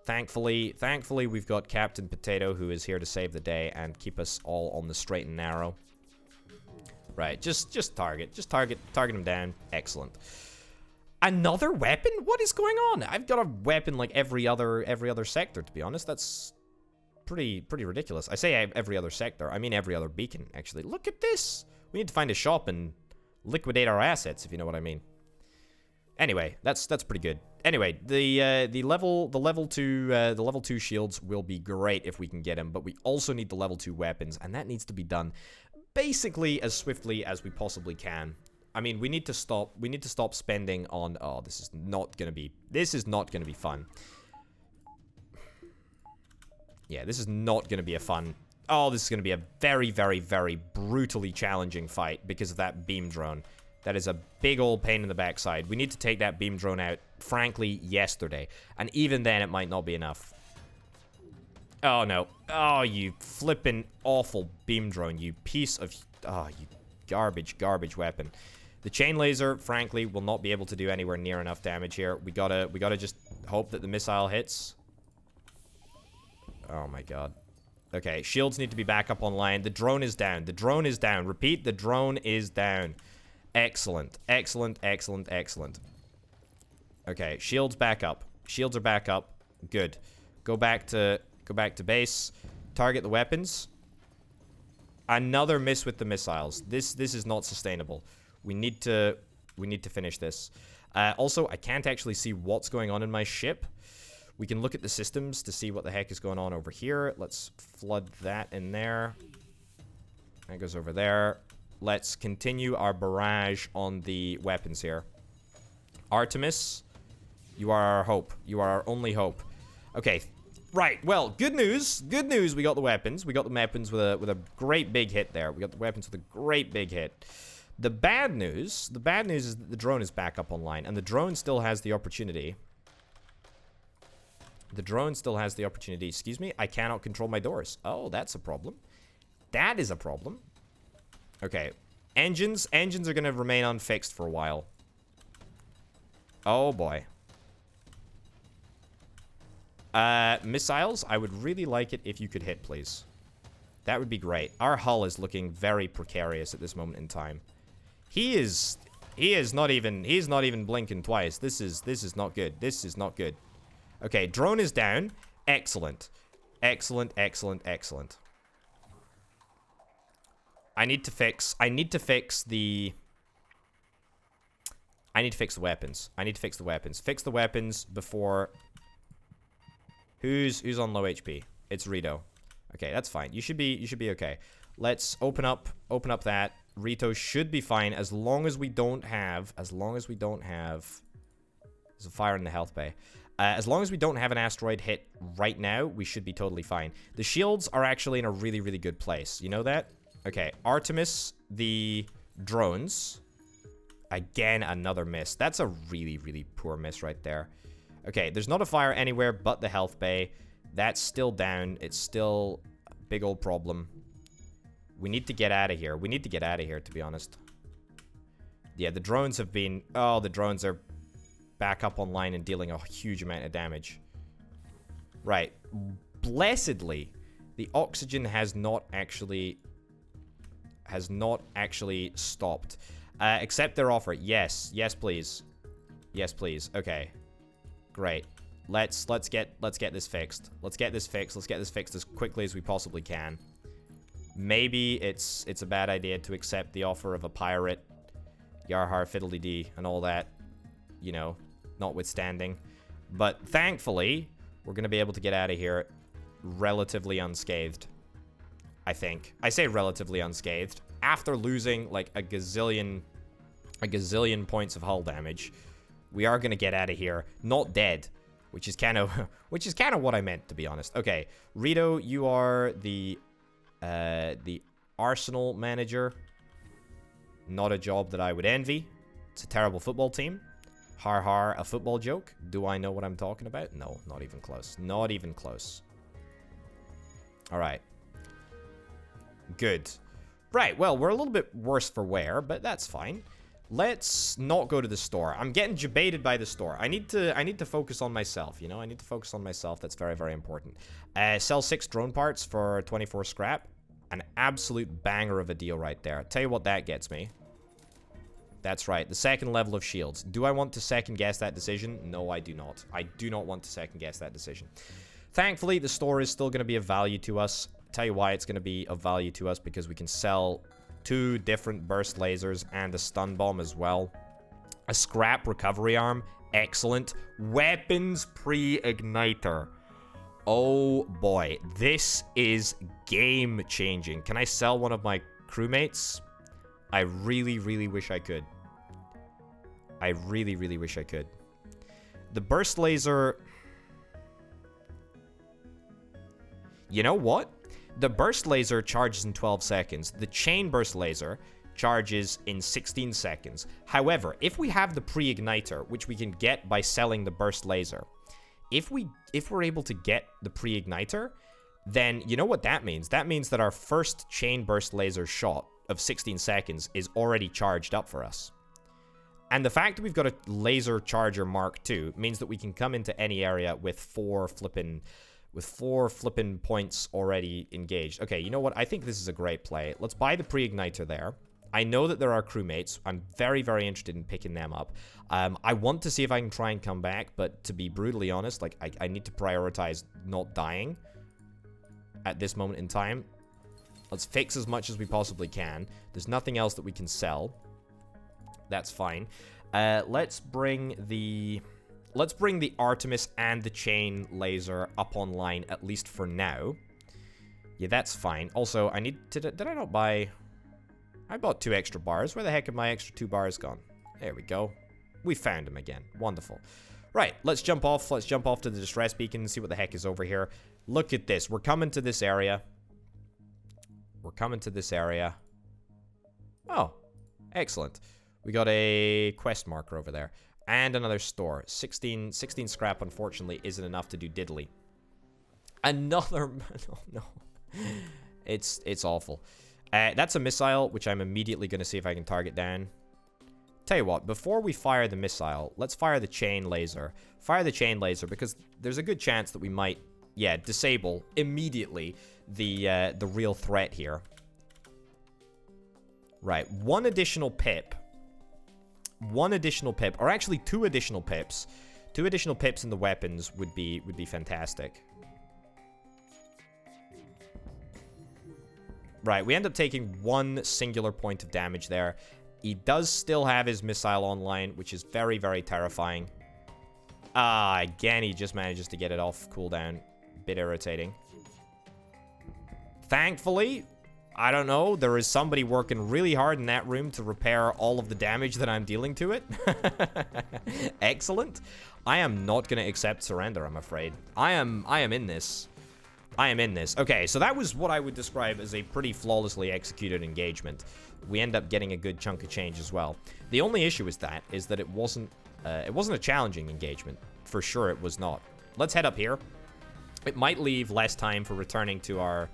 Thankfully, we've got Captain Potato, who is here to save the day and keep us all on the straight and narrow. Right, just target him down. Excellent. Another weapon? What is going on? I've got a weapon like every other sector, to be honest. That's pretty ridiculous. I say every other sector. I mean every other beacon, actually. Look at this. We need to find a shop and liquidate our assets, if you know what I mean. Anyway, that's pretty good. Anyway, the level 2 shields will be great if we can get them, but we also need the level 2 weapons, and that needs to be done basically as swiftly as we possibly can. I mean, we need to stop spending on... Oh, this is not gonna be fun. Yeah, this is not gonna be a fun... Oh, this is gonna be a very, very, very brutally challenging fight because of that beam drone. That is a big old pain in the backside. We need to take that beam drone out, frankly, yesterday. And even then, it might not be enough. Oh, no. Oh, you flippin' awful beam drone, you piece of... Oh, you garbage weapon. The chain laser, frankly, will not be able to do anywhere near enough damage here. We gotta just hope that the missile hits. Oh my god. Okay, shields need to be back up online. The drone is down. The drone is down. Repeat, the drone is down. Excellent. Excellent, excellent, excellent. Okay, shields back up. Shields are back up. Good. Go back to base. Target the weapons. Another miss with the missiles. This is not sustainable. We need to finish this. Also, I can't actually see what's going on in my ship. We can look at the systems to see what the heck is going on over here. Let's flood that in there. That goes over there. Let's continue our barrage on the weapons here. Artemis, you are our hope. You are our only hope. Okay, right. Well, good news. Good news. We got the weapons. We got the weapons with a great big hit there. We got the weapons with a great big hit. The bad news is that the drone is back up online, and the drone still has the opportunity. The drone still has the opportunity. Excuse me, I cannot control my doors. Oh, that's a problem. That is a problem. Okay, engines are gonna remain unfixed for a while. Oh boy. Missiles, I would really like it if you could hit, please. That would be great. Our hull is looking very precarious at this moment in time. He's not even blinking twice. This is not good. This is not good. Okay, drone is down. Excellent. Excellent, excellent, excellent. I need to fix the weapons. I need to fix the weapons. Fix the weapons before... Who's on low HP? It's Rito. Okay, that's fine. You should be okay. Let's open up that. Rito should be fine as long as we don't have, there's a fire in the health bay. As long as we don't have an asteroid hit right now, we should be totally fine. The shields are actually in a really, really good place. You know that? Okay, Artemis, the drones. Again, another miss. That's a really, really poor miss right there. Okay, there's not a fire anywhere but the health bay. That's still down. It's still a big old problem. We need to get out of here. We need to get out of here, to be honest. Yeah, the drones have been... Oh, the drones are back up online and dealing a huge amount of damage. Right. Blessedly, the oxygen has not actually stopped. Accept their offer. Yes. Yes, please. Yes, please. Okay. Great. Let's get this fixed. Let's get this fixed. Let's get this fixed as quickly as we possibly can. Maybe it's a bad idea to accept the offer of a pirate, Yarhar Fiddly-Dee, and all that, you know, notwithstanding. But thankfully, we're going to be able to get out of here relatively unscathed, I think. I say relatively unscathed. After losing, like, a gazillion points of hull damage, we are going to get out of here not dead, which is kind of what I meant, to be honest. Okay, Rito, you are the Arsenal manager. Not a job that I would envy. It's a terrible football team. Har har, a football joke. Do I know what I'm talking about? No, not even close. Not even close. Alright. Good. Right, well, we're a little bit worse for wear, but that's fine. Let's not go to the store. I'm getting debated by the store. I need to focus on myself, you know? I need to focus on myself. That's very, very important. Sell 6 drone parts for 24 scrap. An absolute banger of a deal right there. I'll tell you what that gets me. That's right, the second level of shields. Do I want to second guess that decision? No, I do not. I do not want to second guess that decision. Thankfully, the store is still going to be of value to us. I'll tell you why it's going to be of value to us, because we can sell 2 different burst lasers and a stun bomb as well. A scrap recovery arm. Excellent. Weapons pre-igniter. Oh boy, this is game-changing. Can I sell one of my crewmates? I really, really wish I could. I really, really wish I could. The burst laser... You know what? The burst laser charges in 12 seconds. The chain burst laser charges in 16 seconds. However, if we have the pre-igniter, which we can get by selling the burst laser... If we're able to get the pre-igniter, then you know what that means? That means that our first chain burst laser shot of 16 seconds is already charged up for us. And the fact that we've got a laser charger Mark II means that we can come into any area with 4 flippin' points already engaged. Okay, you know what? I think this is a great play. Let's buy the pre-igniter there. I know that there are crewmates. I'm very, very interested in picking them up. I want to see if I can try and come back, but to be brutally honest, like, I need to prioritize not dying at this moment in time. Let's fix as much as we possibly can. There's nothing else that we can sell. That's fine. Let's bring the Artemis and the chain laser up online, at least for now. Yeah, that's fine. Also, I need to... Did I not buy... I bought 2 extra bars. Where the heck have my extra 2 bars gone? There we go. We found them again. Wonderful. Right, let's jump off. Let's jump off to the distress beacon and see what the heck is over here. Look at this. We're coming to this area. We're coming to this area. Oh, excellent. We got a quest marker over there. And another store. 16 scrap, unfortunately, isn't enough to do diddly. Another... Oh, no. It's awful. That's a missile, which I'm immediately going to see if I can target down. Tell you what, before we fire the missile, let's fire the chain laser. Fire the chain laser, because there's a good chance that we might, yeah, disable immediately the real threat here. Right, 1 additional pip. 1 additional pip, or actually 2 additional pips. 2 additional pips in the weapons would be fantastic. Right, we end up taking 1 singular point of damage there. He does still have his missile online, which is very, very terrifying. Again, he just manages to get it off cooldown. Bit irritating. Thankfully, I don't know, there is somebody working really hard in that room to repair all of the damage that I'm dealing to it. Excellent. I am not going to accept surrender, I'm afraid. I am in this. I am in this. Okay, so that was what I would describe as a pretty flawlessly executed engagement. We end up getting a good chunk of change as well. The only issue is that it wasn't a challenging engagement. For sure it was not. Let's head up here. It might leave less time for returning to our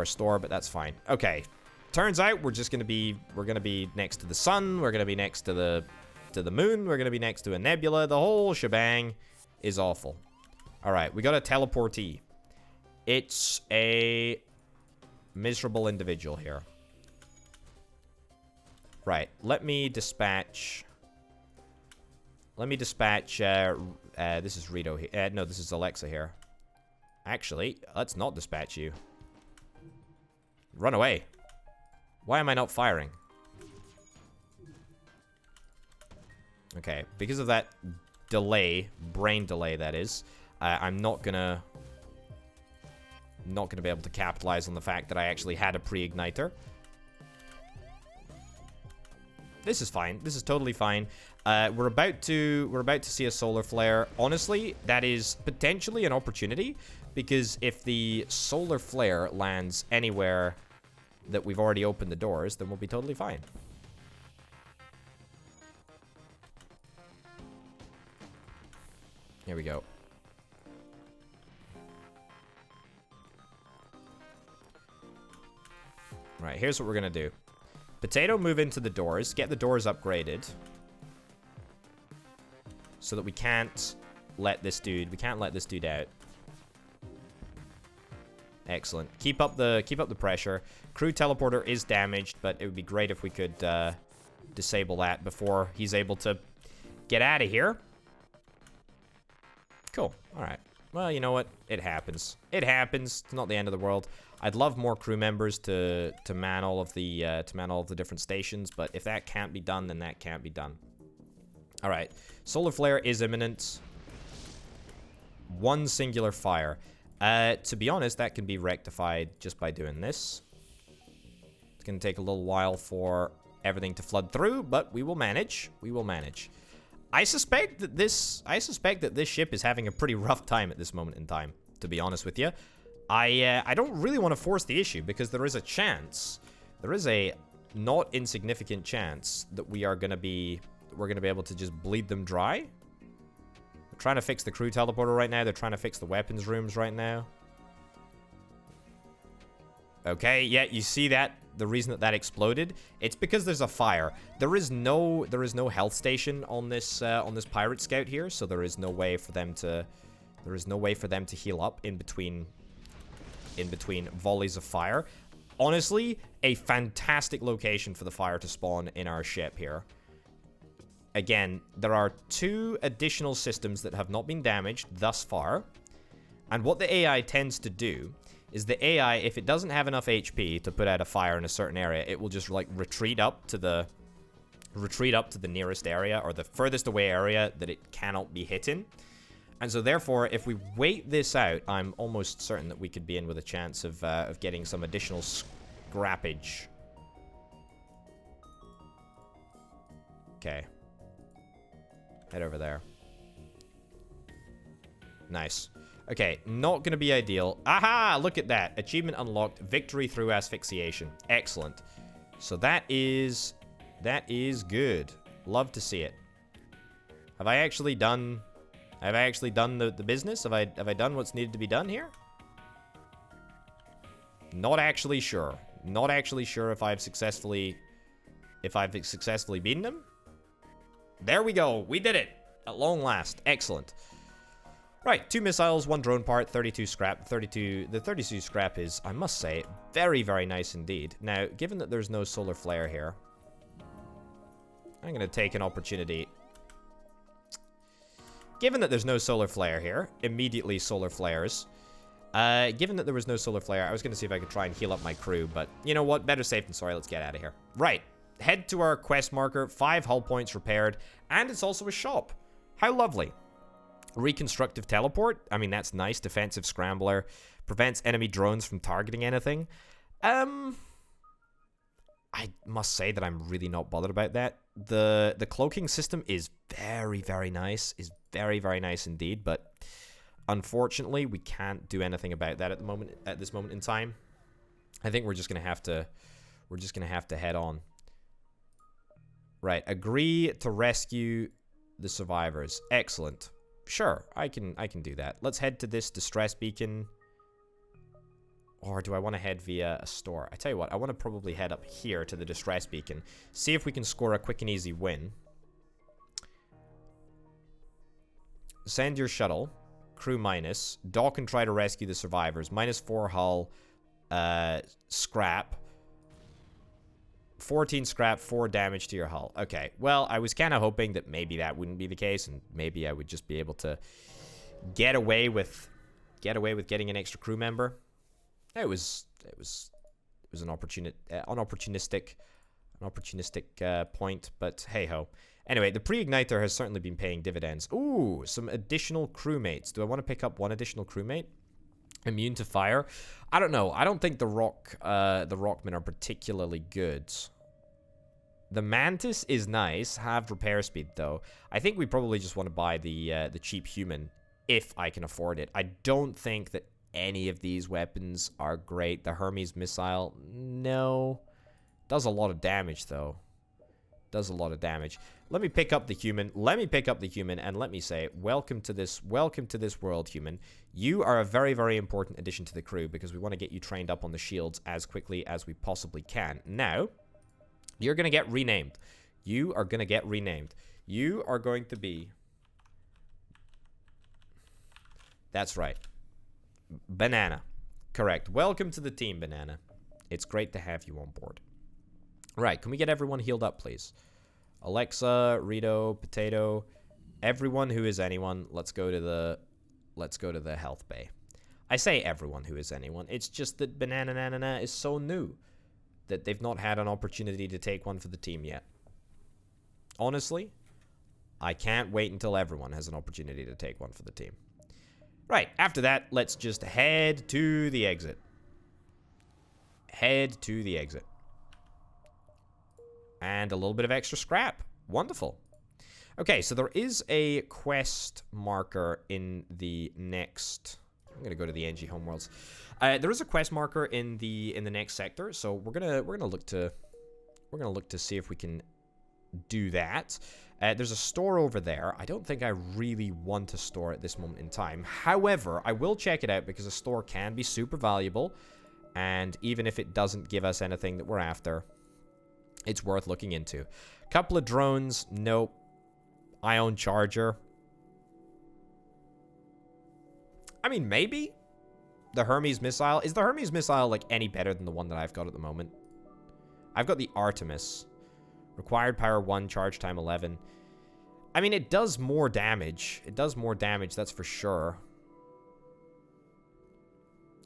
store, but that's fine. Okay. Turns out we're gonna be next to the sun, we're gonna be next to the moon, we're gonna be next to a nebula. The whole shebang is awful. Alright, we got a teleportee. It's a miserable individual here. Right, let me dispatch... this is Rito here. No, this is Alexa here. Actually, let's not dispatch you. Run away. Why am I not firing? Okay, because of that delay, brain delay that is, I'm not gonna be able to capitalize on the fact that I actually had a pre-igniter. This is fine. This is totally fine. We're about to see a solar flare. Honestly, that is potentially an opportunity, because if the solar flare lands anywhere that we've already opened the doors, then we'll be totally fine. Here we go. Right, here's what we're gonna do. Potato, move into the doors. Get the doors upgraded. So that we can't let this dude out. Excellent. Keep up the pressure. Crew teleporter is damaged, but it would be great if we could disable that before he's able to get out of here. Cool. Alright. Well, you know what? It happens. It happens. It's not the end of the world. I'd love more crew members to man all of the different stations, but if that can't be done, then that can't be done. All right, solar flare is imminent. One singular fire. To be honest, that can be rectified just by doing this. It's gonna take a little while for everything to flood through, but we will manage. We will manage. I suspect that this ship is having a pretty rough time at this moment in time, to be honest with you. I don't really want to force the issue, because there is a chance, there is a not insignificant chance that we're gonna be able to just bleed them dry. They're trying to fix the crew teleporter right now. They're trying to fix the weapons rooms right now. Okay, yeah, you see that? The reason that exploded, it's because there's a fire. There is no health station on this pirate scout here, so there is no way for them to heal up in between volleys of fire. Honestly, a fantastic location for the fire to spawn in our ship here. Again, there are 2 additional systems that have not been damaged thus far. And what the AI tends to do is the AI, if it doesn't have enough HP to put out a fire in a certain area, it will just like retreat up to the nearest area, or the furthest away area that it cannot be hit in. And so therefore, if we wait this out, I'm almost certain that we could be in with a chance of getting some additional scrappage. Okay. Head over there. Nice. Okay, not gonna be ideal. Aha! Look at that. Achievement unlocked. Victory through asphyxiation. Excellent. So that is good. Love to see it. Have I actually done the business? Have I done what's needed to be done here? Not actually sure. Not actually sure if I've successfully beaten them. There we go. We did it. At long last. Excellent. Right, 2 missiles, 1 drone part, 32 scrap. The 32 scrap is, I must say, very, very nice indeed. Now, given that there's no solar flare here, I'm going to take an opportunity. Given that there's no solar flare here, immediately solar flares. Given that there was no solar flare, I was going to see if I could try and heal up my crew, but you know what? Better safe than sorry. Let's get out of here. Right. Head to our quest marker. 5 hull points repaired, and it's also a shop. How lovely. Reconstructive teleport. I mean, that's nice. Defensive scrambler. Prevents enemy drones from targeting anything. I must say that I'm really not bothered about that. The cloaking system is very, very nice. Is very, very nice indeed. But unfortunately, we can't do anything about that at this moment in time. I think we're just gonna have to head on. Right. Agree to rescue the survivors. Excellent. Sure, I can do that. Let's head to this distress beacon. Or do I want to head via a store? I tell you what, I want to probably head up here to the distress beacon. See if we can score a quick and easy win. Send your shuttle. Crew minus. Dock and try to rescue the survivors. -4 hull. Scrap. 14 scrap, 4 damage to your hull. Okay, well, I was kind of hoping that maybe that wouldn't be the case, and maybe I would just be able to get away with getting an extra crew member. It was an opportunistic point, but hey ho. Anyway, the pre-igniter has certainly been paying dividends. Ooh, some additional crewmates. Do I want to pick up one additional crewmate? Immune to fire? I don't know. I don't think the Rockmen are particularly good. The Mantis is nice. Halved repair speed, though. I think we probably just want to buy the cheap human, if I can afford it. I don't think that any of these weapons are great. The Hermes missile, no. Does a lot of damage, though. Does a lot of damage. Let me pick up the human. And let me say, welcome to this world, human. You are a very, very important addition to the crew because we want to get you trained up on the shields as quickly as we possibly can. Now, you're going to get renamed. You are going to get renamed. You are going to be... That's right. Banana. Correct. Welcome to the team, Banana. It's great to have you on board. Right, can we get everyone healed up, please? Alexa, Rito, Potato, everyone who is anyone, let's go to the health bay. I say everyone who is anyone. It's just that Banana Nana is so new that they've not had an opportunity to take one for the team yet. Honestly, I can't wait until everyone has an opportunity to take one for the team. Right, after that, let's just head to the exit. Head to the exit. And a little bit of extra scrap. Wonderful. Okay, so there is a quest marker in the next... I'm going to go to the NG Homeworlds. There is a quest marker in the next sector, so we're gonna look to see if we can do that. There's a store over there. I don't think I really want a store at this moment in time. However, I will check it out because a store can be super valuable, and even if it doesn't give us anything that we're after, it's worth looking into. Couple of drones. Nope. Ion charger. I mean, maybe. The Hermes missile. Is the Hermes missile, like, any better than the one that I've got at the moment? I've got the Artemis. Required power 1, charge time 11. I mean, it does more damage. It does more damage, that's for sure.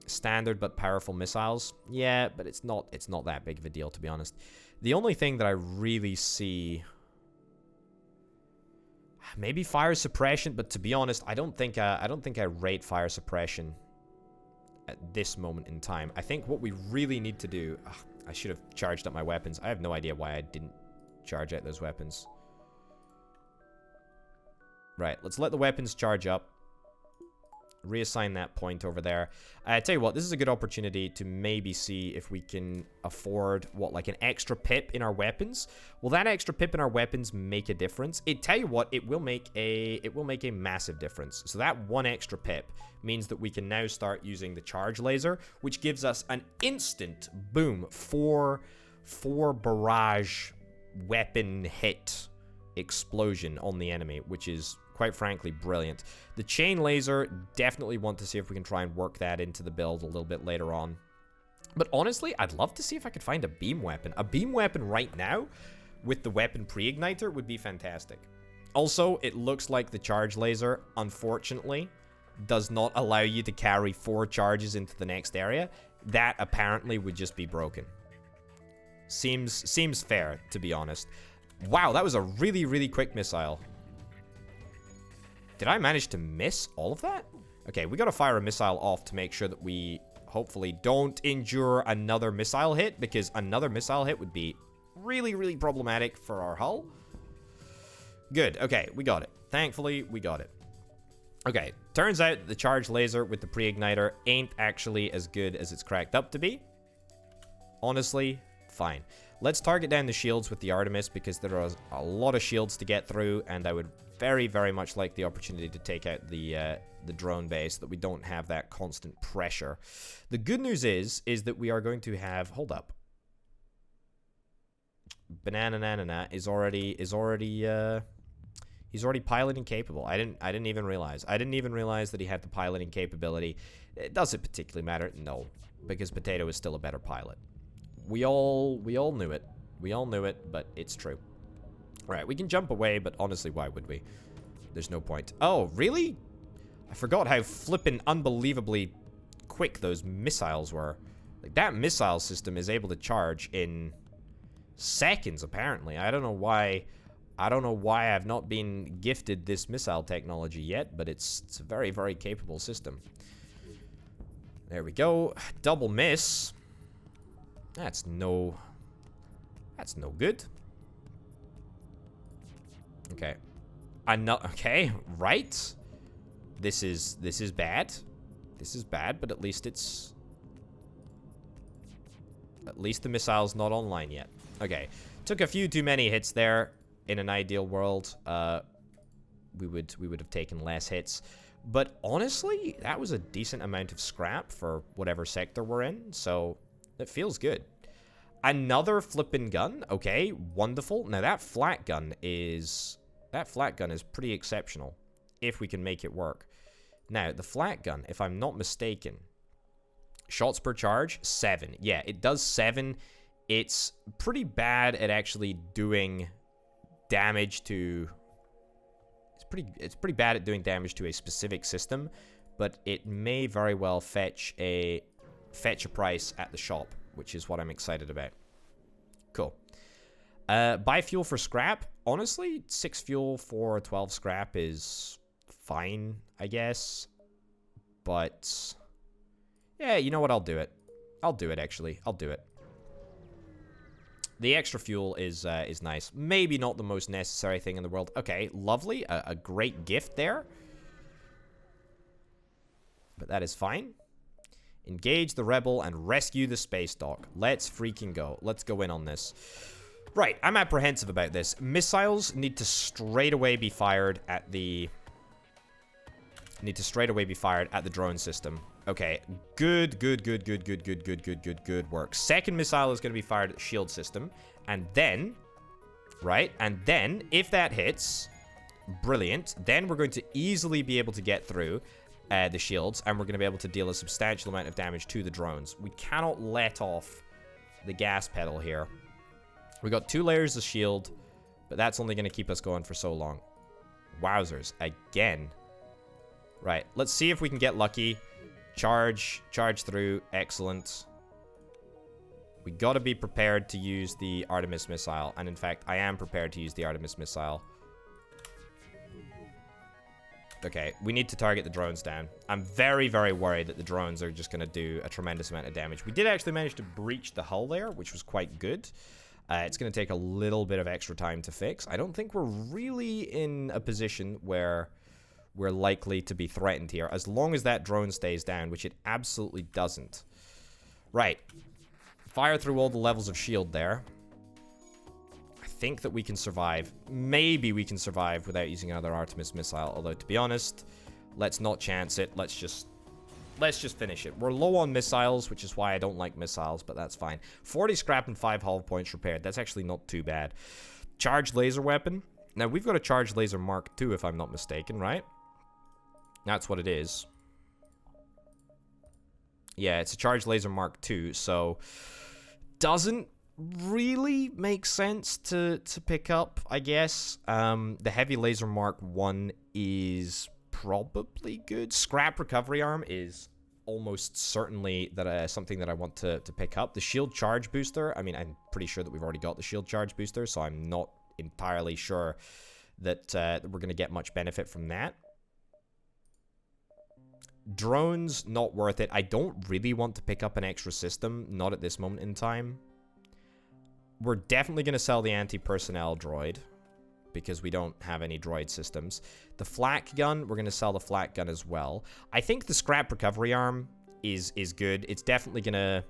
Standard but powerful missiles. Yeah, but it's not that big of a deal, to be honest. The only thing that I really see... Maybe fire suppression, but to be honest, I don't think I rate fire suppression at this moment in time. I think what we really need to do... I should have charged up my weapons. I have no idea why I didn't charge out those weapons. Right, let's let the weapons charge up. Reassign that point over there. I tell you what, this is a good opportunity to maybe see if we can afford, like an extra pip in our weapons. Will that extra pip in our weapons make a difference? Tell you what, it will make a massive difference. So that one extra pip means that we can now start using the charge laser, which gives us an instant boom, 4 barrage weapon hit explosion on the enemy, which is quite frankly brilliant. The chain laser, definitely want to see if we can try and work that into the build a little bit later on. But honestly, I'd love to see if I could find a beam weapon. A beam weapon right now with the weapon pre-igniter would be fantastic. Also, it looks like the charge laser, unfortunately, does not allow you to carry 4 charges into the next area. That apparently would just be broken. Seems fair, to be honest. Wow, that was a really, really quick missile. Did I manage to miss all of that? Okay, we gotta fire a missile off to make sure that we hopefully don't endure another missile hit, because another missile hit would be really, really problematic for our hull. Good. Okay, we got it. Thankfully, we got it. Okay, turns out the charge laser with the pre-igniter ain't actually as good as it's cracked up to be. Honestly, fine. Let's target down the shields with the Artemis, because there are a lot of shields to get through, and I would very, very much like the opportunity to take out the drone base so that we don't have that constant pressure. The good news is that we are going to have... Hold up. Banana is already he's already piloting capable. I didn't even realize. I didn't even realize that he had the piloting capability. Does it particularly matter? No, because Potato is still a better pilot. We all knew it. We all knew it, but it's true. Right, we can jump away, but honestly, why would we? There's no point. Oh, really? I forgot how flippin' unbelievably quick those missiles were. Like, that missile system is able to charge in seconds, apparently. I don't know why I've not been gifted this missile technology yet, but it's a very, very capable system. There we go. Double miss. That's no good. Okay. Okay, right. This is bad. This is bad, but at least the missile's not online yet. Okay. Took a few too many hits there. In an ideal world, we would have taken less hits. But honestly, that was a decent amount of scrap for whatever sector we're in, so it feels good. Another flippin' gun. Okay, wonderful. Now that flat gun is pretty exceptional if we can make it work. Now, the flat gun, if I'm not mistaken, shots per charge, 7. Yeah, it does 7. It's pretty bad at actually doing damage to... It's pretty bad at doing damage to a specific system, but it may very well fetch a price at the shop, which is what I'm excited about. Cool. Buy fuel for scrap. Honestly, 6 fuel for 12 scrap is fine, I guess. But yeah, you know what? I'll do it. I'll do it, actually. I'll do it. The extra fuel is nice. Maybe not the most necessary thing in the world. Okay, lovely. A great gift there. But that is fine. Engage the rebel and rescue the space dock. Let's freaking go. Let's go in on this. Right, I'm apprehensive about this. Missiles need to straight away be fired at the... drone system. Okay, good work. Second missile is going to be fired at the shield system. And then, right, and then, if that hits, brilliant, then we're going to easily be able to get through the shields, and we're going to be able to deal a substantial amount of damage to the drones. We cannot let off the gas pedal here. We got 2 layers of shield, but that's only going to keep us going for so long. Wowzers, again. Right, let's see if we can get lucky. Charge through, excellent. We gotta be prepared to use the Artemis missile, and in fact, I am prepared to use the Artemis missile. Okay, we need to target the drones down. I'm very, very worried that the drones are just gonna do a tremendous amount of damage. We did actually manage to breach the hull there, which was quite good. It's gonna take a little bit of extra time to fix. I don't think we're really in a position where we're likely to be threatened here, as long as that drone stays down, which it absolutely doesn't. Right. Fire through all the levels of shield there. I think that we can survive. Maybe we can survive without using another Artemis missile, although, to be honest, let's not chance it. Let's just finish it. We're low on missiles, which is why I don't like missiles, but that's fine. 40 scrap and 5 hull points repaired. That's actually not too bad. Charged laser weapon. Now, we've got a charged laser Mark II, if I'm not mistaken, right? That's what it is. Yeah, it's a charged laser Mark II, so doesn't really make sense to pick up, I guess. The heavy laser Mark I is probably good. Scrap recovery arm is almost certainly that something that I want to pick up. The shield charge booster, I mean, I'm pretty sure that we've already got the shield charge booster, so I'm not entirely sure that we're going to get much benefit from that. Drones, not worth it. I don't really want to pick up an extra system, not at this moment in time. We're definitely going to sell the anti-personnel droid, because we don't have any droid systems. The flak gun, we're going to sell the flak gun as well. I think the scrap recovery arm is good. It's definitely going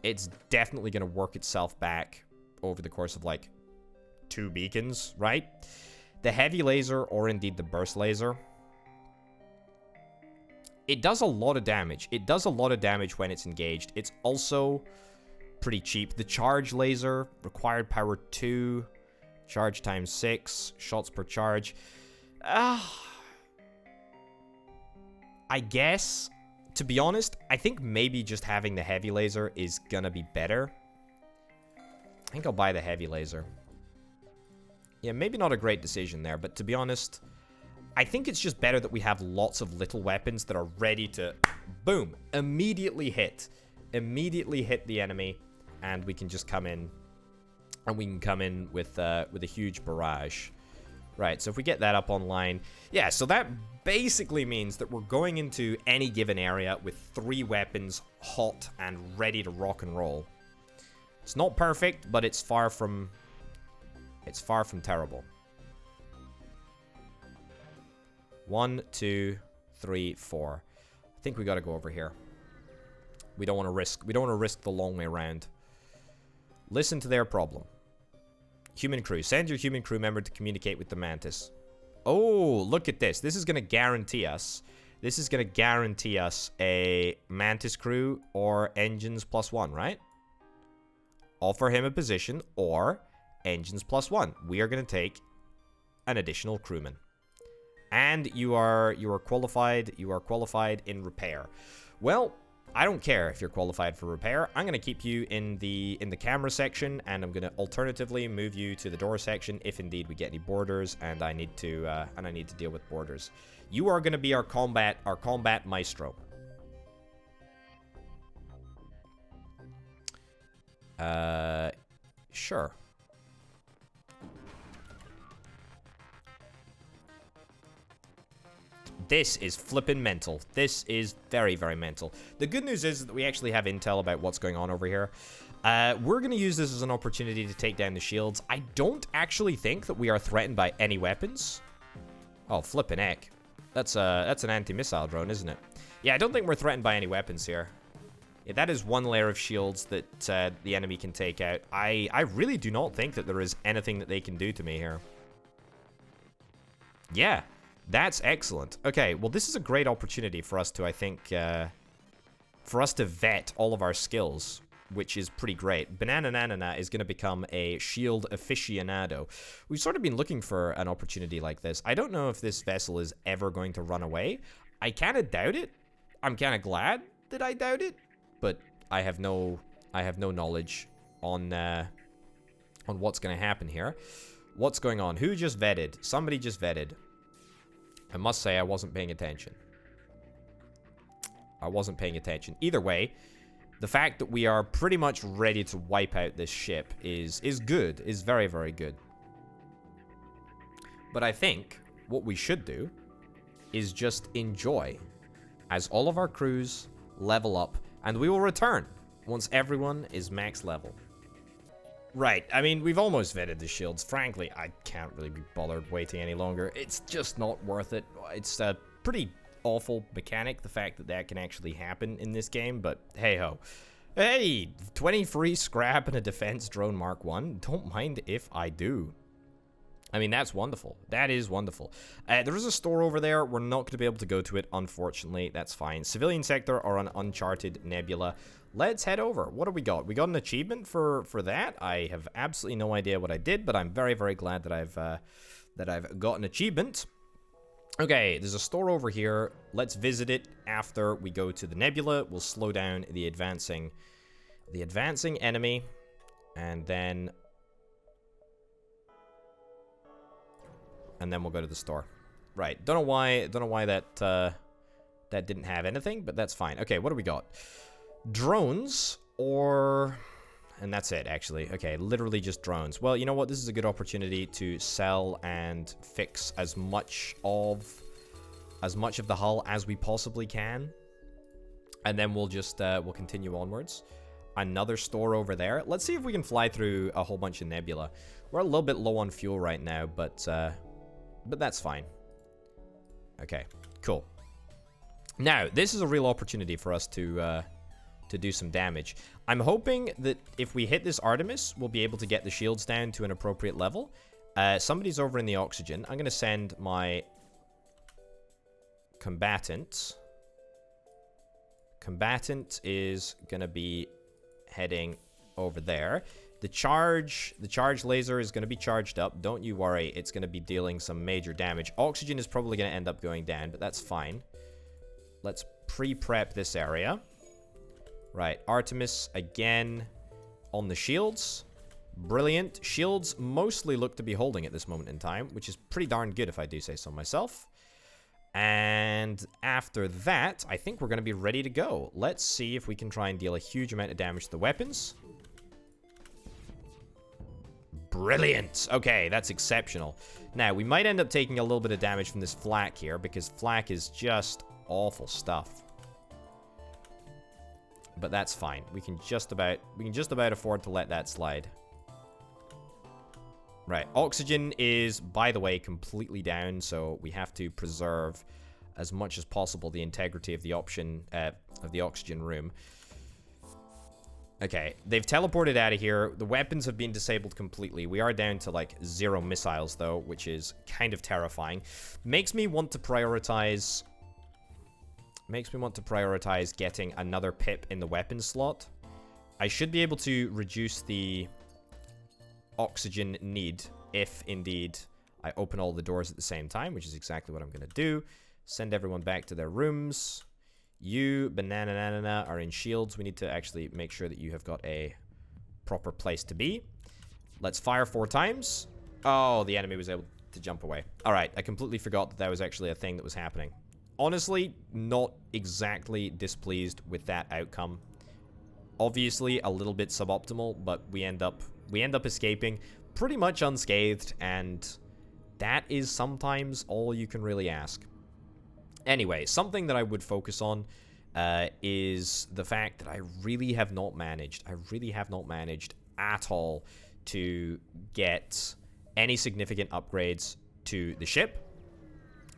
to work itself back over the course of, like, 2 beacons, right? The heavy laser, or indeed the burst laser, it does a lot of damage. It does a lot of damage when it's engaged. It's also pretty cheap. The charge laser, required power 2, charge times 6, shots per charge. I guess, to be honest, I think maybe just having the heavy laser is gonna be better. I think I'll buy the heavy laser. Yeah, maybe not a great decision there, but to be honest, I think it's just better that we have lots of little weapons that are ready to, boom, immediately hit the enemy, and we can just come in, and we can come in with a huge barrage. Right, so if we get that up online, yeah, so that basically means that we're going into any given area with 3 weapons, hot and ready to rock and roll. It's not perfect, but it's far from terrible. 1, 2, 3, 4. I think we gotta go over here. We don't want to risk the long way around. Listen to their problem. Human crew. Send your human crew member to communicate with the Mantis. Oh, look at this. This is gonna guarantee us. This is gonna guarantee us a Mantis crew or engines +1, right? Offer him a position or engines +1. We are gonna take an additional crewman. And you are qualified. You are qualified in repair. Well, I don't care if you're qualified for repair. I'm gonna keep you in the camera section, and I'm gonna alternatively move you to the door section if indeed we get any boarders, and I need to deal with boarders. You are gonna be our combat maestro. Sure. This is flippin' mental. This is very, very mental. The good news is that we actually have intel about what's going on over here. We're going to use this as an opportunity to take down the shields. I don't actually think that we are threatened by any weapons. Oh, flippin' heck. That's an anti-missile drone, isn't it? Yeah, I don't think we're threatened by any weapons here. Yeah, that is one layer of shields that the enemy can take out. I really do not think that there is anything that they can do to me here. Yeah. That's excellent. Okay, well, this is a great opportunity for us to, I think, for us to vet all of our skills, which is pretty great. Banana Nanana is going to become a shield aficionado. We've sort of been looking for an opportunity like this. I don't know if this vessel is ever going to run away. I kind of doubt it. I'm kind of glad that I doubt it, but I have no knowledge on what's going to happen here. What's going on? Who just vetted? Somebody just vetted. I must say I wasn't paying attention. I wasn't paying attention. Either way, the fact that we are pretty much ready to wipe out this ship is good. Is very, very good. But I think what we should do is just enjoy as all of our crews level up, and we will return once everyone is max level. Right, I mean, we've almost vetted the shields. Frankly, I can't really be bothered waiting any longer. It's just not worth it. It's a pretty awful mechanic, the fact that that can actually happen in this game, but hey-ho. Hey, 20 free scrap and a defense drone Mark 1. Don't mind if I do. I mean, that's wonderful. That is wonderful. There is a store over there. We're not going to be able to go to it, unfortunately. That's fine. Civilian sector or an uncharted nebula. Let's head over. What do we got? We got an achievement for that. I have absolutely no idea what I did, but I'm very, very glad that I've got an achievement. Okay, there's a store over here. Let's visit it after we go to the nebula. We'll slow down the advancing enemy, and then we'll go to the store. Right. Don't know why that didn't have anything, but that's fine. Okay, what do we got? Drones or... And that's it, actually. Okay, literally just drones. Well, you know what? This is a good opportunity to sell and fix as much of as much of the hull as we possibly can. And then we'll just, we'll continue onwards. Another store over there. Let's see if we can fly through a whole bunch of nebula. We're a little bit low on fuel right now, but that's fine. Okay, cool. Now, this is a real opportunity for us to do some damage. I'm hoping that if we hit this Artemis, we'll be able to get the shields down to an appropriate level. Somebody's over in the oxygen. I'm going to send my combatant. Combatant is going to be heading over there. The charge laser is going to be charged up. Don't you worry. It's going to be dealing some major damage. Oxygen is probably going to end up going down, but that's fine. Let's pre-prep this area. Right, Artemis again on the shields. Brilliant. Shields mostly look to be holding at this moment in time, which is pretty darn good if I do say so myself. And after that, I think we're going to be ready to go. Let's see if we can try and deal a huge amount of damage to the weapons. Brilliant. Okay, that's exceptional. Now, we might end up taking a little bit of damage from this flak here, because flak is just awful stuff. But that's fine. We can just about afford to let that slide. Right, oxygen is, by the way, completely down, so we have to preserve as much as possible the integrity of the oxygen room. Okay, they've teleported out of here. The weapons have been disabled completely. We are down to like 0 missiles though, which is kind of terrifying. Makes me want to prioritize getting another pip in the weapons slot. I should be able to reduce the oxygen need if indeed I open all the doors at the same time, which is exactly what I'm going to do. Send everyone back to their rooms. You, Banana, are in shields. We need to actually make sure that you have got a proper place to be. Let's fire 4 times. Oh, the enemy was able to jump away. All right, I completely forgot that that was actually a thing that was happening. Honestly, not exactly displeased with that outcome. Obviously, a little bit suboptimal, but we end up escaping pretty much unscathed, and that is sometimes all you can really ask. Anyway, something that I would focus on is the fact that I really have not managed at all to get any significant upgrades to the ship.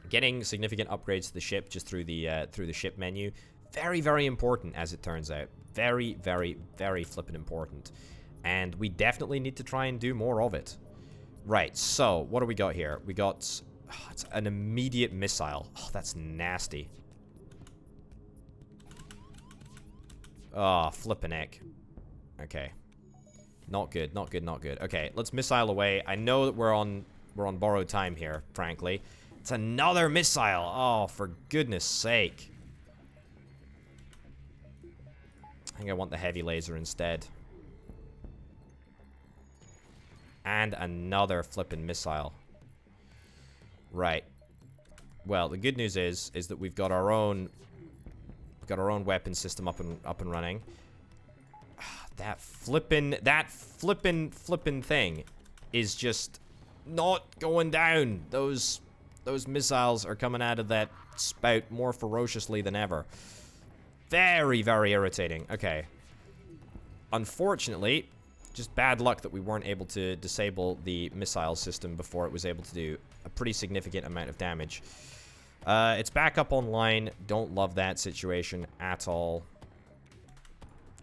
Getting significant upgrades to the ship just through the ship menu, very, very important, as it turns out. Very, very, very flippin' important. And we definitely need to try and do more of it. Right, so, what do we got here? We got... it's an immediate missile. Oh, that's nasty. Oh, flippin' heck. Okay. Not good, not good, not good. Okay, let's missile away. I know that we're on borrowed time here, frankly. It's another missile. Oh, for goodness sake. I think I want the heavy laser instead. And another flippin' missile. Right. Well, the good news is that we've got our own weapon system up and running. That flippin' thing is just not going down. Those missiles are coming out of that spout more ferociously than ever. Very, very irritating. Okay. Unfortunately, just bad luck that we weren't able to disable the missile system before it was able to do a pretty significant amount of damage. It's back up online. Don't love that situation at all.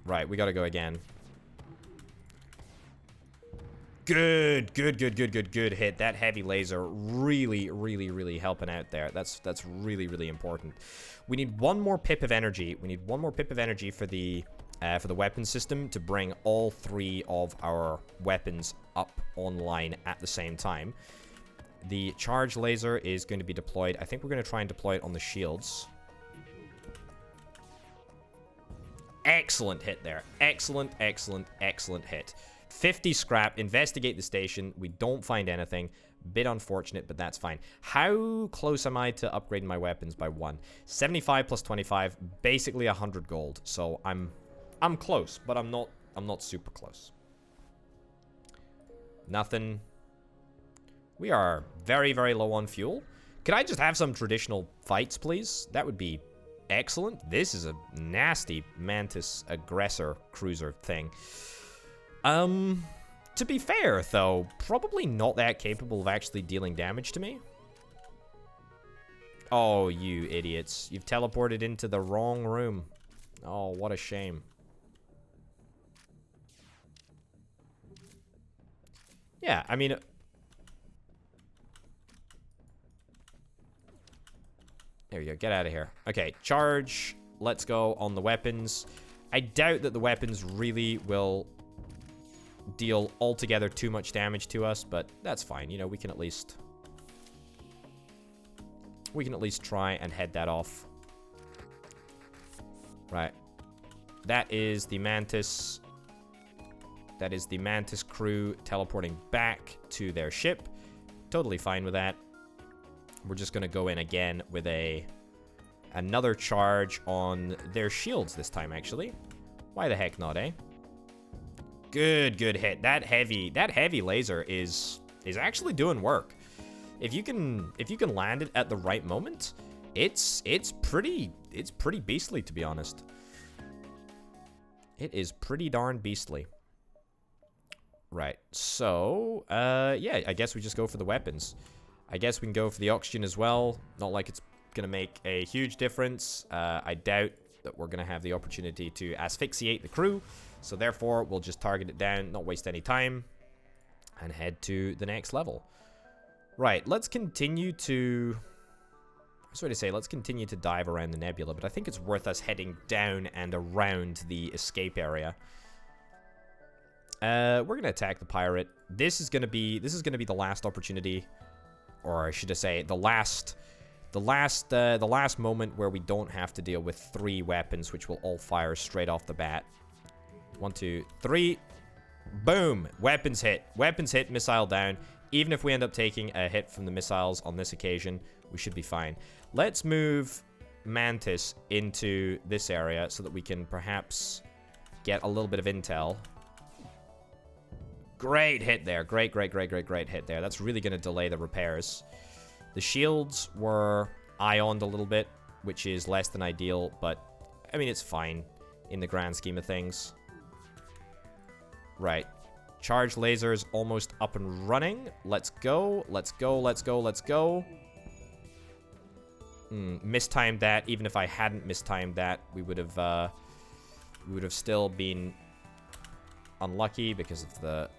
Right, we gotta go again. Good hit. That heavy laser really helping out there. That's really important. We need one more pip of energy. We need one more pip of energy for the weapon system to bring all 3 of our weapons up online at the same time. The charge laser is going to be deployed. I think we're going to try and deploy it on the shields. Excellent hit there. Excellent hit. 50 scrap. Investigate the station. We don't find anything. Bit unfortunate, but that's fine. How close am I to upgrading my weapons by 1? 75 plus 25, basically 100 gold. So I'm close, but I'm not super close. Nothing. We are very low on fuel. Could I just have some traditional fights, please? That would be excellent. This is a nasty Mantis aggressor cruiser thing. To be fair, though, probably not that capable of actually dealing damage to me. Oh, you idiots. You've teleported into the wrong room. Oh, what a shame. Yeah, I mean... There you go, get out of here. Okay, charge. Let's go on the weapons. I doubt that the weapons really will deal altogether too much damage to us, but that's fine. You know, we can at least try and head that off. Right. That is the Mantis. That is the Mantis crew teleporting back to their ship. Totally fine with that. We're just going to go in again with another charge on their shields this time, actually. Why the heck not, eh? Good hit. That heavy laser is actually doing work. If you can land it at the right moment, it's pretty beastly, to be honest. It is pretty darn beastly. Right. So, yeah, I guess we just go for the weapons. I guess we can go for the oxygen as well. Not like it's gonna make a huge difference. I doubt that we're gonna have the opportunity to asphyxiate the crew. So therefore, we'll just target it down, not waste any time, and head to the next level. Right, let's continue to... let's continue to dive around the nebula, but I think it's worth us heading down and around the escape area. We're gonna attack the pirate. This is gonna be the last opportunity, or I should say, the last moment where we don't have to deal with 3 weapons, which will all fire straight off the bat. 1, 2, 3. Boom! Weapons hit. Weapons hit, missile down. Even if we end up taking a hit from the missiles on this occasion, we should be fine. Let's move Mantis into this area so that we can perhaps get a little bit of intel. Great hit there. Great hit there. That's really going to delay the repairs. The shields were ioned a little bit, which is less than ideal, but, I mean, it's fine in the grand scheme of things. Right. Charge lasers almost up and running. Let's go. Mistimed that. Even if I hadn't mistimed that, we would have still been unlucky because of the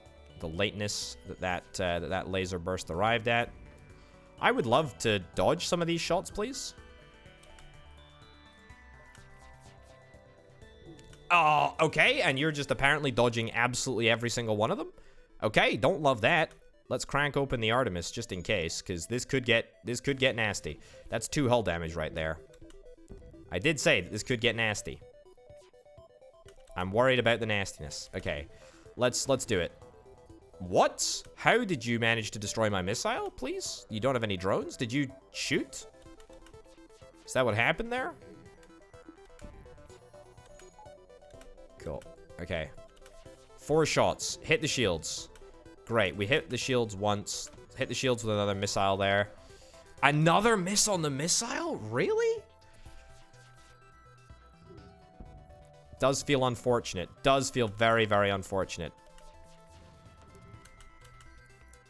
lateness that laser burst arrived at. I would love to dodge some of these shots, please. Oh, okay, and you're just apparently dodging absolutely every single one of them? Okay, don't love that. Let's crank open the Artemis just in case, because this could get nasty. That's 2 hull damage right there. I did say that this could get nasty. I'm worried about the nastiness. Okay, let's do it. What? How did you manage to destroy my missile, please? You don't have any drones? Did you shoot? Is that what happened there? Cool. Okay. 4 shots. Hit the shields. Great. We hit the shields once. Hit the shields with another missile there. Another miss on the missile? Really? Does feel unfortunate. Does feel very, very unfortunate.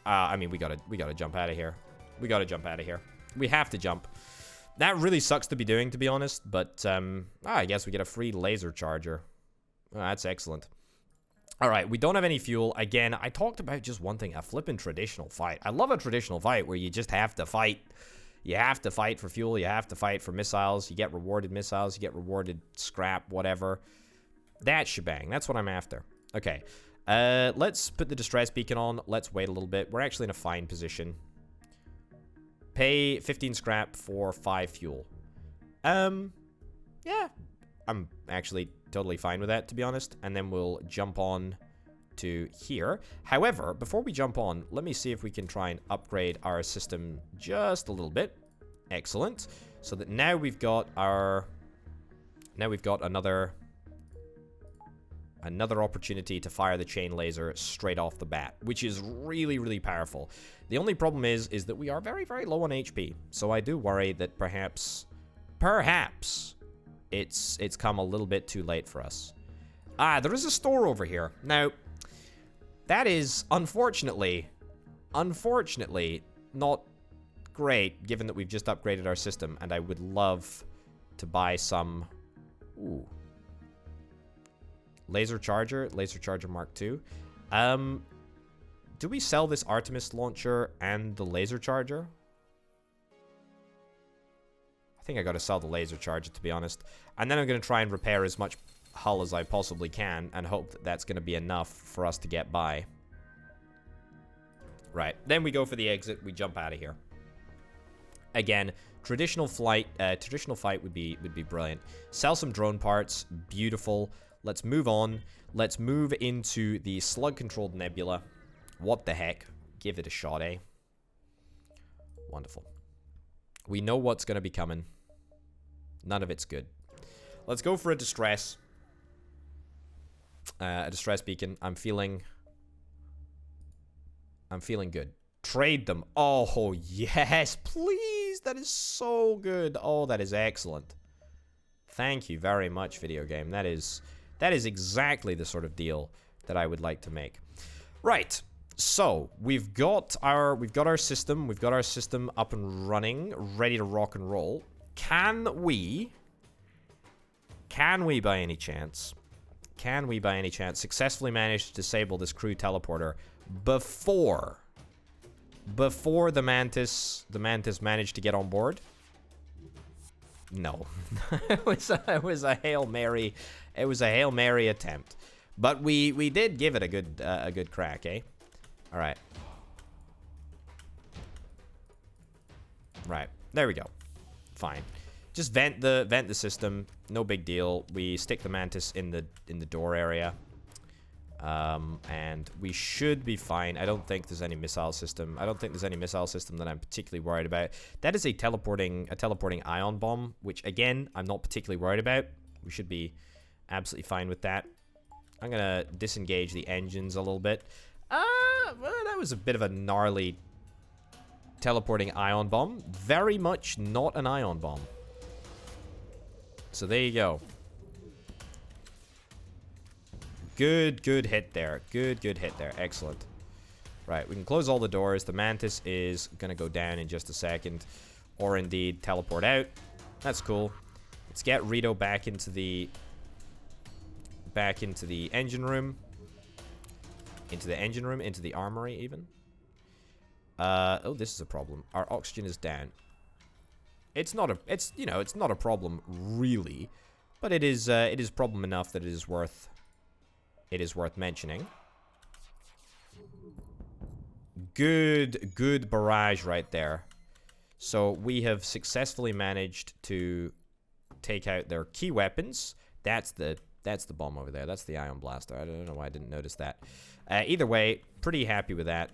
I mean, we gotta jump out of here. We gotta jump out of here. We have to jump. That really sucks to be doing, to be honest, but I guess we get a free laser charger. Oh, that's excellent. All right, we don't have any fuel. Again, I talked about just one thing, a flippin' traditional fight. I love a traditional fight where you just have to fight. You have to fight for fuel. You have to fight for missiles. You get rewarded missiles. You get rewarded scrap, whatever. That shebang. That's what I'm after. Okay. Let's put the distress beacon on. Let's wait a little bit. We're actually in a fine position. Pay 15 scrap for 5 fuel. Yeah. I'm actually totally fine with that, to be honest. And then we'll jump on to here. However, before we jump on, let me see if we can try and upgrade our system just a little bit. Excellent. So that now we've got our... Now we've got another Another opportunity to fire the chain laser straight off the bat, which is really, really powerful. The only problem is that we are very, very low on HP. So I do worry that perhaps it's come a little bit too late for us. Ah, there is a store over here. Now, that is unfortunately not great, given that we've just upgraded our system, and I would love to buy some... Ooh. Laser Charger Mark II. Do we sell this Artemis launcher and the laser charger? I think I gotta sell the laser charger, to be honest. And then I'm gonna try and repair as much hull as I possibly can and hope that that's gonna be enough for us to get by. Right, then we go for the exit, we jump out of here. Again, traditional fight would be brilliant. Sell some drone parts, beautiful. Let's move on. Let's move into the slug-controlled nebula. What the heck? Give it a shot, eh? Wonderful. We know what's going to be coming. None of it's good. Let's go for a distress. A distress beacon. I'm feeling good. Trade them. Oh, yes. Please. That is so good. Oh, that is excellent. Thank you very much, video game. That is exactly the sort of deal that I would like to make. Right. So, we've got our system. We've got our system up and running, ready to rock and roll. Can we by any chance successfully manage to disable this crew teleporter before the Mantis managed to get on board? No. it was a Hail Mary. It was a Hail Mary attempt. But we did give it a good crack, eh? All right. Right. There we go. Fine. Just vent the system. No big deal. We stick the Mantis in the door area. And we should be fine. I don't think there's any missile system. I don't think there's any missile system that I'm particularly worried about. That is a teleporting ion bomb, which again, I'm not particularly worried about. We should be absolutely fine with that. I'm gonna disengage the engines a little bit. Well, that was a bit of a gnarly teleporting ion bomb. Very much not an ion bomb. So there you go. Good hit there. Good hit there. Excellent. Right, we can close all the doors. The Mantis is gonna go down in just a second. Or indeed, teleport out. That's cool. Let's get Rito back into the engine room. Into the armory even. Oh, this is a problem. Our oxygen is down. It's not a problem really, but it is problem enough that it is worth mentioning. Good barrage right there. So we have successfully managed to take out their key weapons. That's the bomb over there. That's the ion blaster. I don't know why I didn't notice that. Either way, pretty happy with that.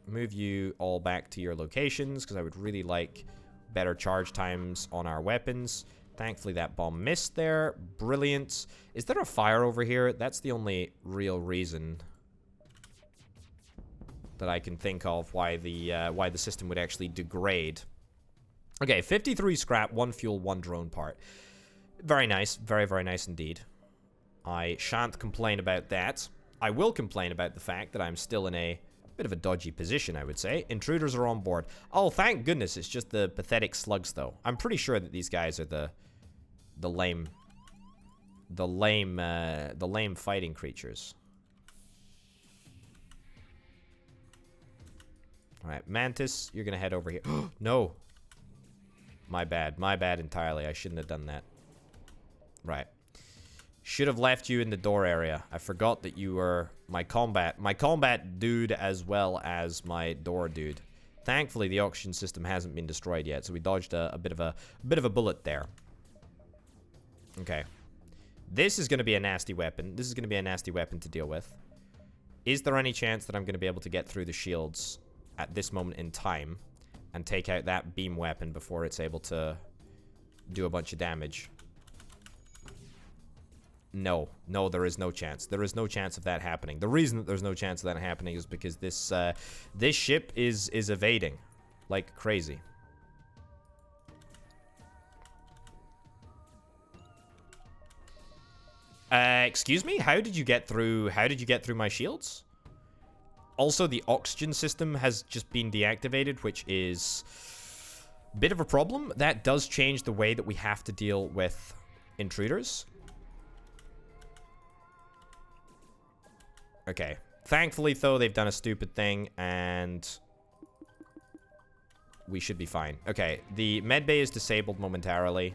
Move you all back to your locations because I would really like better charge times on our weapons. Thankfully, that bomb missed there. Brilliant. Is there a fire over here? That's the only real reason that I can think of why the system would actually degrade. Okay, 53 scrap, 1 fuel, 1 drone part. Very nice. Very, very nice indeed. I shan't complain about that. I will complain about the fact that I'm still in a bit of a dodgy position, I would say. Intruders are on board. Oh, thank goodness it's just the pathetic slugs, though. I'm pretty sure that these guys are the lame fighting creatures. All right, Mantis, you're gonna head over here. No. My bad entirely. I shouldn't have done that. Right. Should have left you in the door area. I forgot that you were my combat dude as well as my door dude. Thankfully, the oxygen system hasn't been destroyed yet, so we dodged a bit of a bullet there. Okay. This is going to be a nasty weapon. This is going to be a nasty weapon to deal with. Is there any chance that I'm going to be able to get through the shields at this moment in time and take out that beam weapon before it's able to do a bunch of damage? No, there is no chance. There is no chance of that happening. The reason that there's no chance of that happening is because this this ship is evading like crazy. Excuse me? How did you get through my shields? Also, the oxygen system has just been deactivated, which is a bit of a problem. That does change the way that we have to deal with intruders. Okay. Thankfully, though, they've done a stupid thing, and we should be fine. Okay, the medbay is disabled momentarily,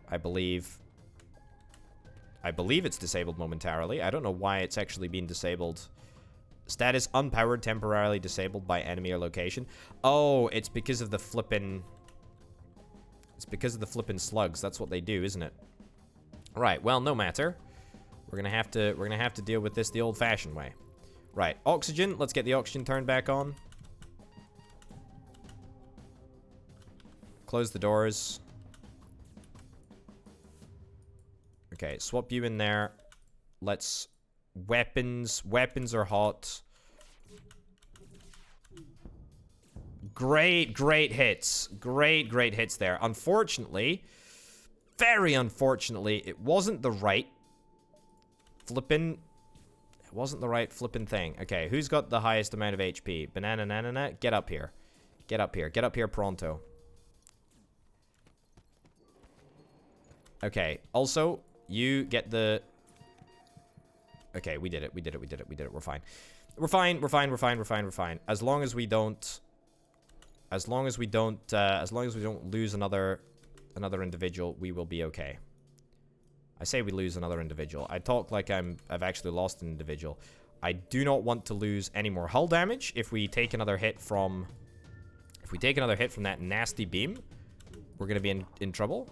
I believe. I believe it's disabled momentarily. I don't know why it's actually been disabled. Status unpowered, temporarily disabled by enemy or location. Oh, it's because of the flippin'... It's because of the flippin' slugs. That's what they do, isn't it? Right, well, no matter. We're gonna have to deal with this the old-fashioned way. Right, oxygen. Let's get the oxygen turned back on. Close the doors. Okay, swap you in there. Let's... Weapons. Weapons are hot. Great hits. Great hits there. Unfortunately, very unfortunately, it wasn't the right flippin'... It wasn't the right flippin' thing. Okay, who's got the highest amount of HP? Banana, get up here. Get up here. Get up here pronto. Okay, also... You get the... Okay, we did it. We're fine. We're fine. As long as we don't... As long as we don't lose another individual, we will be okay. I say we lose another individual. I talk like I've actually lost an individual. I do not want to lose any more hull damage. If we take another hit from... If we take another hit from that nasty beam, we're gonna be in trouble.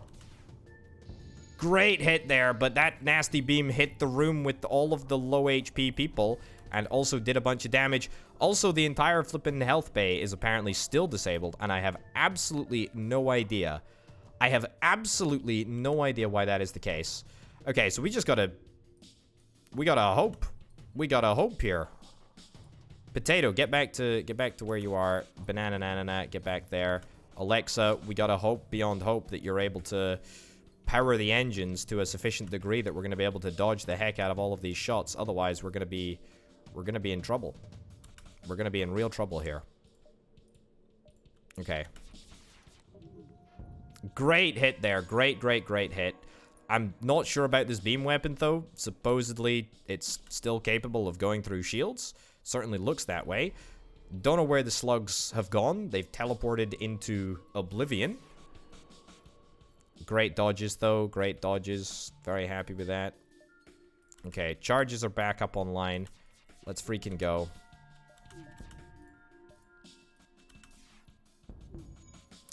Great hit there, but that nasty beam hit the room with all of the low HP people and also did a bunch of damage. Also, the entire flippin' health bay is apparently still disabled, and I have absolutely no idea. I have absolutely no idea why that is the case. Okay, so we just gotta... We gotta hope. We gotta hope here. Potato, get back to where you are. Banana, get back there. Alexa, we gotta hope beyond hope that you're able to... power the engines to a sufficient degree that we're going to be able to dodge the heck out of all of these shots. Otherwise, we're going to be in trouble. We're going to be in real trouble here. Okay. Great hit there. Great hit. I'm not sure about this beam weapon, though. Supposedly, it's still capable of going through shields. Certainly looks that way. Don't know where the slugs have gone. They've teleported into oblivion. Great dodges, though. Great dodges. Very happy with that. Okay, charges are back up online. Let's freaking go.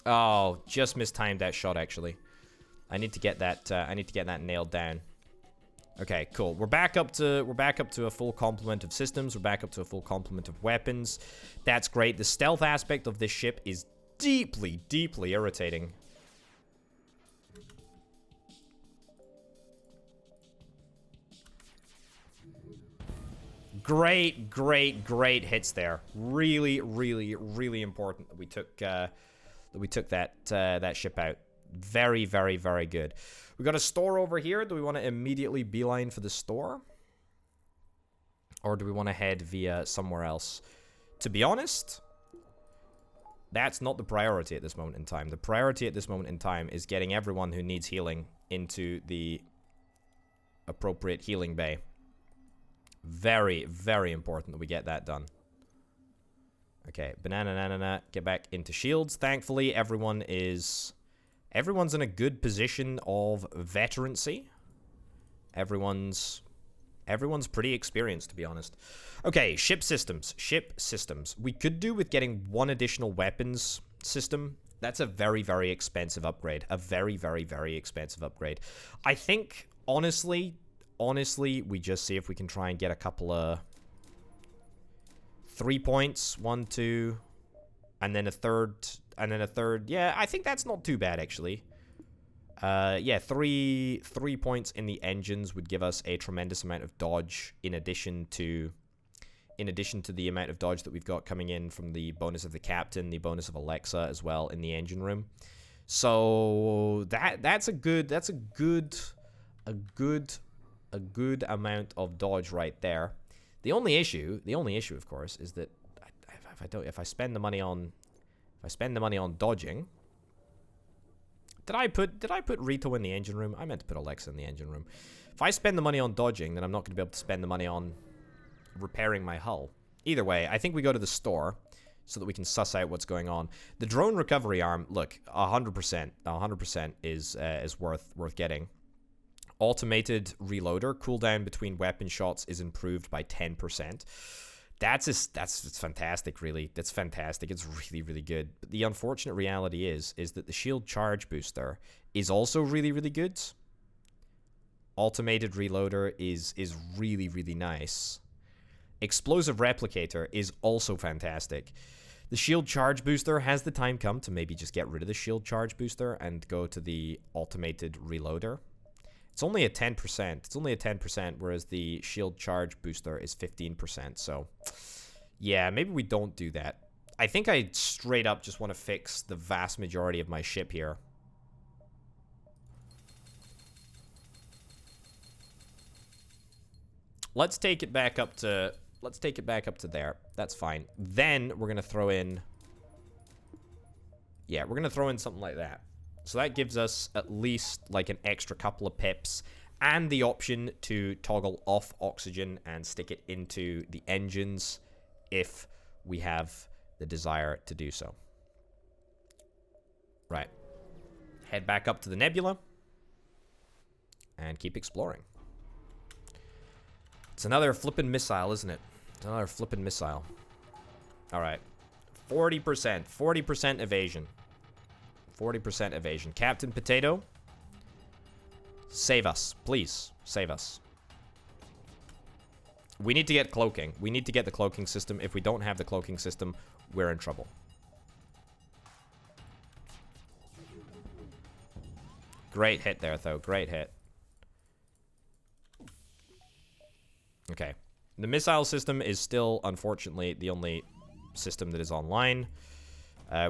Oh, just mistimed that shot, actually. I need to get that. I need to get that nailed down. Okay, cool. We're back up to a full complement of systems. We're back up to a full complement of weapons. That's great. The stealth aspect of this ship is deeply irritating. Great hits there. Really important that we took that ship out. Very good. We got a store over here. Do we want to immediately beeline for the store? Or do we want to head via somewhere else? To be honest, that's not the priority at this moment in time. The priority at this moment in time is getting everyone who needs healing into the appropriate healing bay. Very important that we get that done. Okay, banana, get back into shields. Thankfully, everyone's in a good position of veterancy. Everyone's pretty experienced, to be honest. Okay, ship systems. We could do with getting one additional weapons system. That's a very expensive upgrade. A very expensive upgrade. I think, honestly, we just see if we can try and get a couple of 3 points, 1, 2, and then a third, Yeah, I think that's not too bad, actually. Yeah, three points in the engines would give us a tremendous amount of dodge in addition to the amount of dodge that we've got coming in from the bonus of the captain, the bonus of Alexa as well in the engine room. So that's a good amount of dodge right there. The only issue of course is that if I spend the money on dodging. Did I put Rito in the engine room? I meant to put Alexa in the engine room. If I spend the money on dodging, then I'm not going to be able to spend the money on repairing my hull. Either way, I think we go to the store so that we can suss out what's going on. The drone recovery arm, look, 100% is worth getting. Automated reloader, cooldown between weapon shots is improved by 10%. That's fantastic, really. That's fantastic. It's really, really good. But the unfortunate reality is that the shield charge booster is also really, really good. Automated reloader is really, really nice. Explosive replicator is also fantastic. The shield charge booster, has the time come to maybe just get rid of the shield charge booster and go to the automated reloader? It's only a 10%. It's only a 10%, whereas the shield charge booster is 15%. So, yeah, maybe we don't do that. I think I straight up just want to fix the vast majority of my ship here. Let's take it back up to there. That's fine. Then we're gonna throw in. Yeah, we're gonna throw in something like that. So that gives us at least like an extra couple of pips and the option to toggle off oxygen and stick it into the engines if we have the desire to do so. Right. Head back up to the nebula and keep exploring. It's another flippin' missile, isn't it? It's another flippin' missile. All right. 40%. 40% evasion. 40% evasion. Captain Potato, save us. Please, save us. We need to get cloaking. We need to get the cloaking system. If we don't have the cloaking system, we're in trouble. Great hit there, though. Great hit. Okay. The missile system is still, unfortunately, the only system that is online.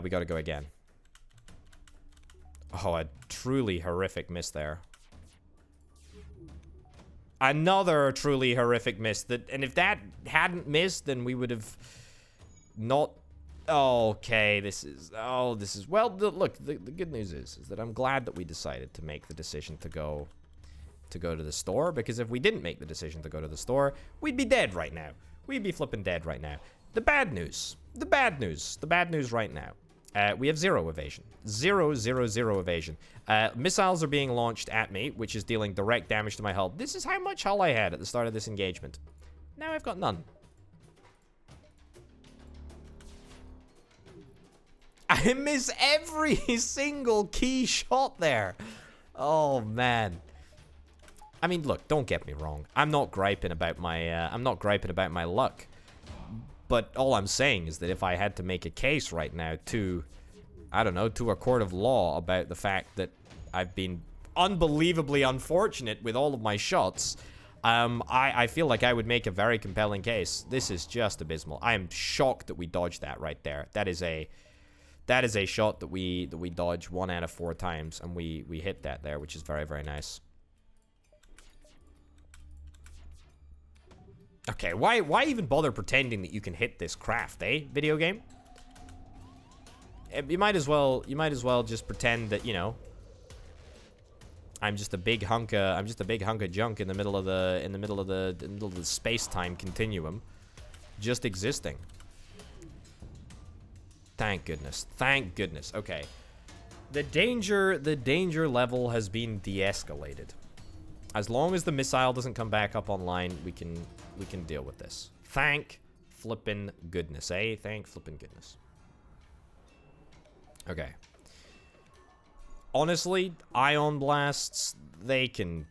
We gotta go again. Oh, a truly horrific miss there. Another truly horrific miss. And if that hadn't missed, then we would have not... Okay, this is... Well, look, the good news is that I'm glad that we decided to make the decision to go to the store, because if we didn't make the decision to go to the store, we'd be dead right now. We'd be flipping dead right now. The bad news right now. We have 0 evasion. 0, 0, 0 evasion. Missiles are being launched at me, which is dealing direct damage to my hull. This is how much hull I had at the start of this engagement. Now I've got none. I miss every single key shot there. Oh, man. I mean, look, don't get me wrong. I'm not griping about my luck. But all I'm saying is that if I had to make a case right now to, I don't know, to a court of law about the fact that I've been unbelievably unfortunate with all of my shots, I feel like I would make a very compelling case. This is just abysmal. I am shocked that we dodged that right there. That is a shot that we dodged 1 out of 4 times, and we hit that there, which is very, very nice. Okay, why even bother pretending that you can hit this craft, eh? Video game? You might as well just pretend that, you know, I'm just a big hunk of junk in the middle of the space-time continuum, just existing. Thank goodness. Thank goodness. Okay. The danger level has been de-escalated. As long as the missile doesn't come back up online, we can deal with this. Thank flippin' goodness, eh? Thank flippin' goodness. Okay. Honestly, ion blasts, they can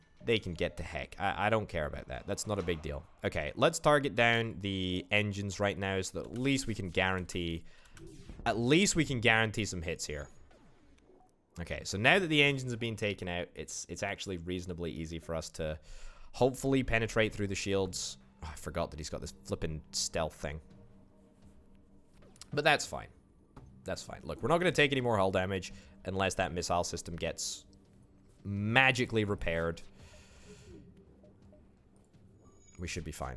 get to heck. I don't care about that. That's not a big deal. Okay, let's target down the engines right now so that at least we can guarantee some hits here. Okay, so now that the engines have been taken out, it's actually reasonably easy for us to hopefully penetrate through the shields. Oh, I forgot that he's got this flippin' stealth thing. But that's fine. That's fine. Look, we're not going to take any more hull damage unless that missile system gets magically repaired. We should be fine.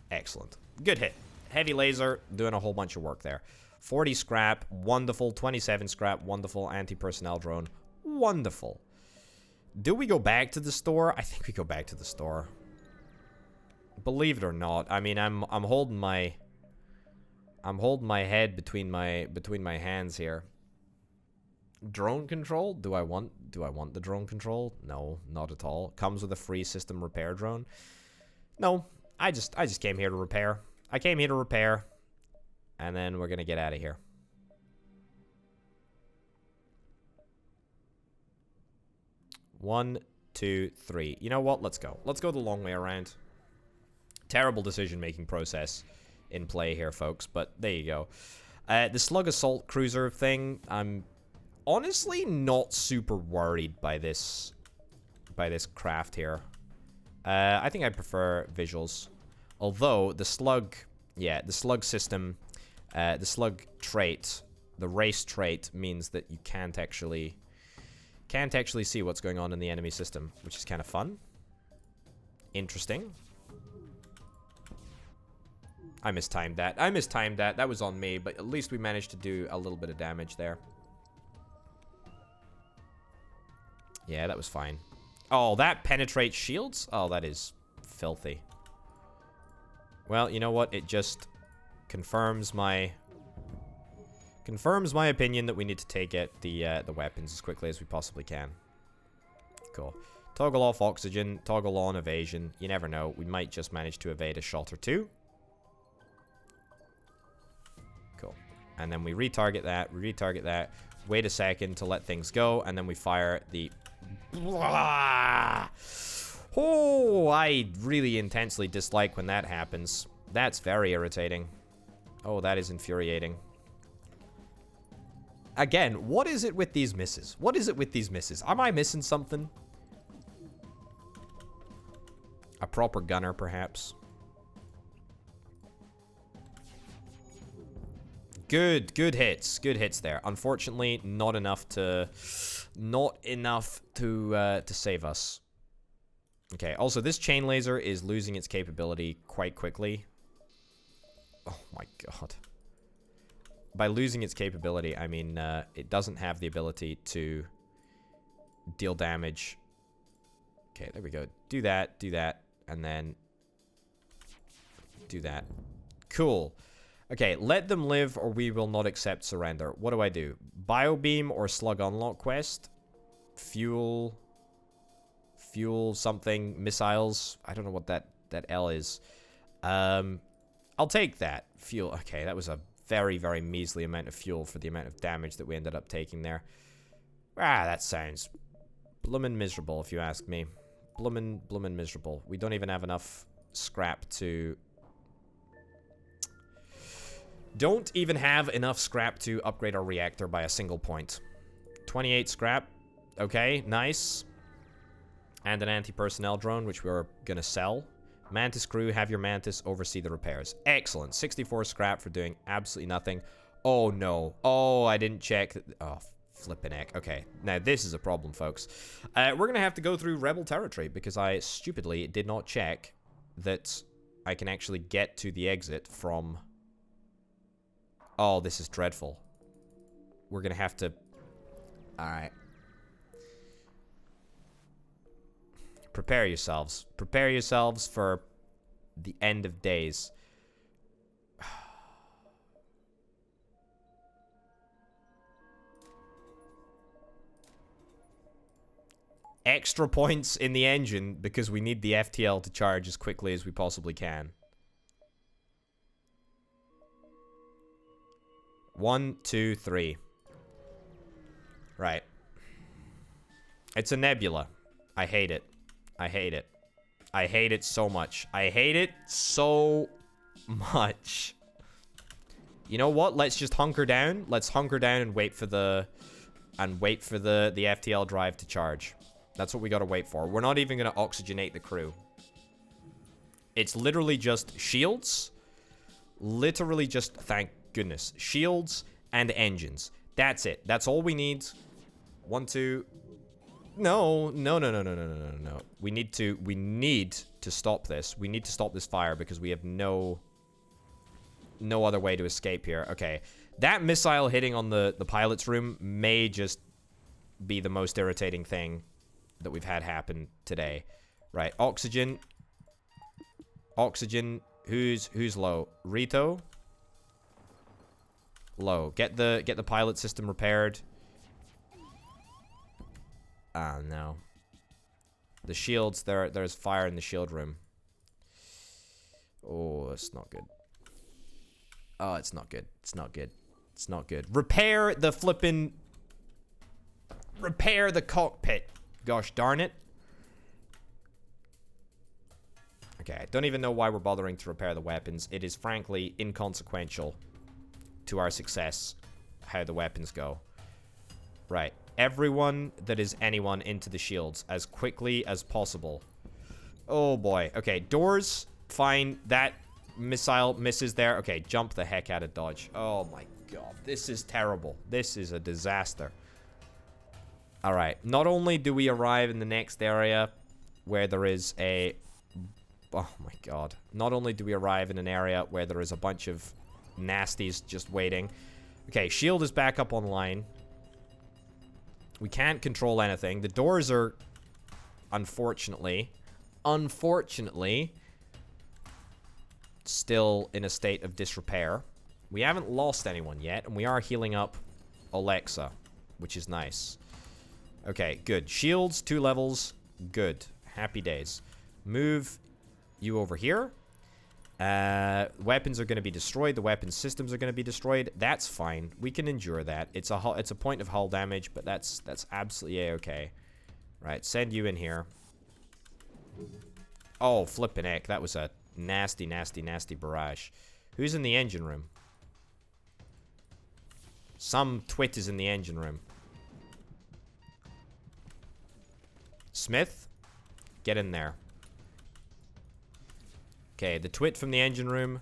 Excellent. Good hit. Heavy laser, doing a whole bunch of work there. 40 scrap, wonderful. 27 scrap, wonderful. Anti-personnel drone, wonderful. Do we go back to the store? I think we go back to the store. Believe it or not, I mean, I'm holding my head between my hands here. Drone control? Do I want the drone control? No, not at all. Comes with a free system repair drone. No, I just came here to repair. I came here to repair. And then we're gonna get out of here. One, two, three. You know what? Let's go. Let's go the long way around. Terrible decision-making process in play here, folks. But there you go. The slug assault cruiser thing. I'm honestly not super worried by this craft here. I think I prefer visuals. Although the slug, yeah, the slug system. The slug trait, the race trait, means that you can't actually see what's going on in the enemy system, which is kind of fun. Interesting. I mistimed that. That was on me, but at least we managed to do a little bit of damage there. Yeah, that was fine. Oh, that penetrates shields? Oh, that is filthy. Well, you know what? It just confirms my opinion that we need to take the weapons as quickly as we possibly can. Cool. Toggle off oxygen, toggle on evasion. You never know. We might just manage to evade a shot or two. Cool. And then we retarget that, wait a second to let things go, and then we fire the... Oh, I really intensely dislike when that happens. That's very irritating. Oh, that is infuriating. Again, what is it with these misses? What is it with these misses? Am I missing something? A proper gunner, perhaps. Good hits. Good hits there. Unfortunately, not enough to save us. Okay, also, this chain laser is losing its capability quite quickly. Oh my god. By losing its capability, I mean, it doesn't have the ability to deal damage. Okay, there we go. Do that, and then do that. Cool. Okay, let them live or we will not accept surrender. What do I do? Biobeam or slug unlock quest? Fuel something, missiles. I don't know what that L is. I'll take that. Fuel. Okay, that was a very, very measly amount of fuel for the amount of damage that we ended up taking there. Ah, that sounds bloomin' miserable, if you ask me. Bloomin' miserable. We don't even have enough scrap to... Don't even have enough scrap to upgrade our reactor by a single point. 28 scrap. Okay, nice. And an anti-personnel drone, which we're gonna sell. Mantis crew, have your Mantis oversee the repairs. Excellent. 64 scrap for doing absolutely nothing. Oh, no. Oh, I didn't check. Oh, flippin' heck. Okay, now this is a problem, folks. We're gonna have to go through rebel territory because I stupidly did not check that I can actually get to the exit from... Oh, this is dreadful. We're gonna have to... Alright. Prepare yourselves. Prepare yourselves for the end of days. Extra points in the engine because we need the FTL to charge as quickly as we possibly can. 1, 2, 3. Right. It's a nebula. I hate it. I hate it. I hate it so much. I hate it so much. You know what? Let's just hunker down. Let's hunker down and wait for the FTL drive to charge. That's what we gotta wait for. We're not even gonna oxygenate the crew. It's literally just shields. Literally just, thank goodness, shields and engines. That's it. That's all we need. 1, 2. No. We need to stop this. We need to stop this fire because we have no other way to escape here. Okay. That missile hitting on the pilot's room may just be the most irritating thing that we've had happen today. Right. Oxygen. Oxygen. Who's low? Rito? Low. Get the pilot system repaired. Oh no. The shields, there's fire in the shield room. Oh, it's not good. Oh, it's not good. It's not good. It's not good. Repair the cockpit. Gosh darn it. Okay, I don't even know why we're bothering to repair the weapons. It is frankly inconsequential to our success how the weapons go. Right. Everyone that is anyone into the shields as quickly as possible. Oh boy. Okay, doors. Fine. That missile misses there. Okay, jump the heck out of dodge. Oh my god. This is terrible. This is a disaster. Alright. Not only do we arrive in the next area where there is a... Oh my god. Not only do we arrive in an area where there is a bunch of nasties just waiting. Okay, shield is back up online. We can't control anything. The doors are, unfortunately, still in a state of disrepair. We haven't lost anyone yet, and we are healing up Alexa, which is nice. Okay, good. Shields, 2 levels. Good. Happy days. Move you over here. Weapons are going to be destroyed. The weapons systems are going to be destroyed. That's fine. We can endure that. It's a point of hull damage, but that's absolutely a-okay. Right, send you in here. Oh, flippin' heck. That was a nasty, nasty, nasty barrage. Who's in the engine room? Some twit is in the engine room. Smith? Get in there. Okay, the twit from the engine room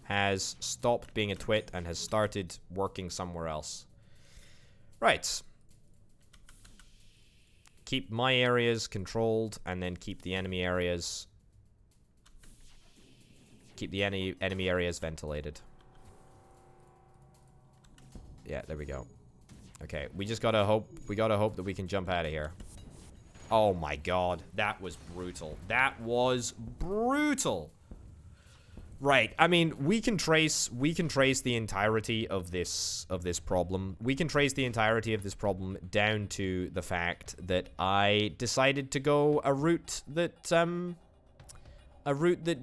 has stopped being a twit and has started working somewhere else. Right. Keep my areas controlled and then keep the enemy areas... Keep the enemy areas ventilated. Yeah, there we go. Okay, we just gotta hope... We gotta hope that we can jump out of here. Oh my god, that was brutal. That was brutal. Right, I mean, we can trace the entirety of this problem. We can trace the entirety of this problem down to the fact that I decided to go a route that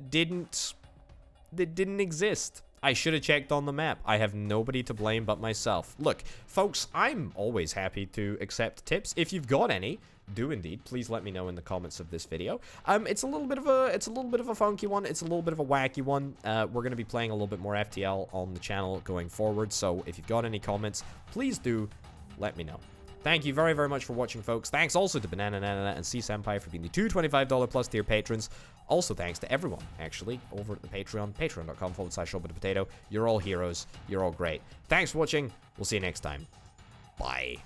didn't exist. I should have checked on the map. I have nobody to blame but myself. Look, folks, I'm always happy to accept tips. If you've got any, do indeed. Please let me know in the comments of this video. It's a little bit of a funky one. It's a little bit of a wacky one. We're going to be playing a little bit more FTL on the channel going forward. So if you've got any comments, please do let me know. Thank you very, very much for watching, folks. Thanks also to Banana Nana and C Senpai for being the 2 $25 plus tier patrons. Also, thanks to everyone, actually, over at the Patreon, patreon.com/showbutapotato. You're all heroes. You're all great. Thanks for watching. We'll see you next time. Bye.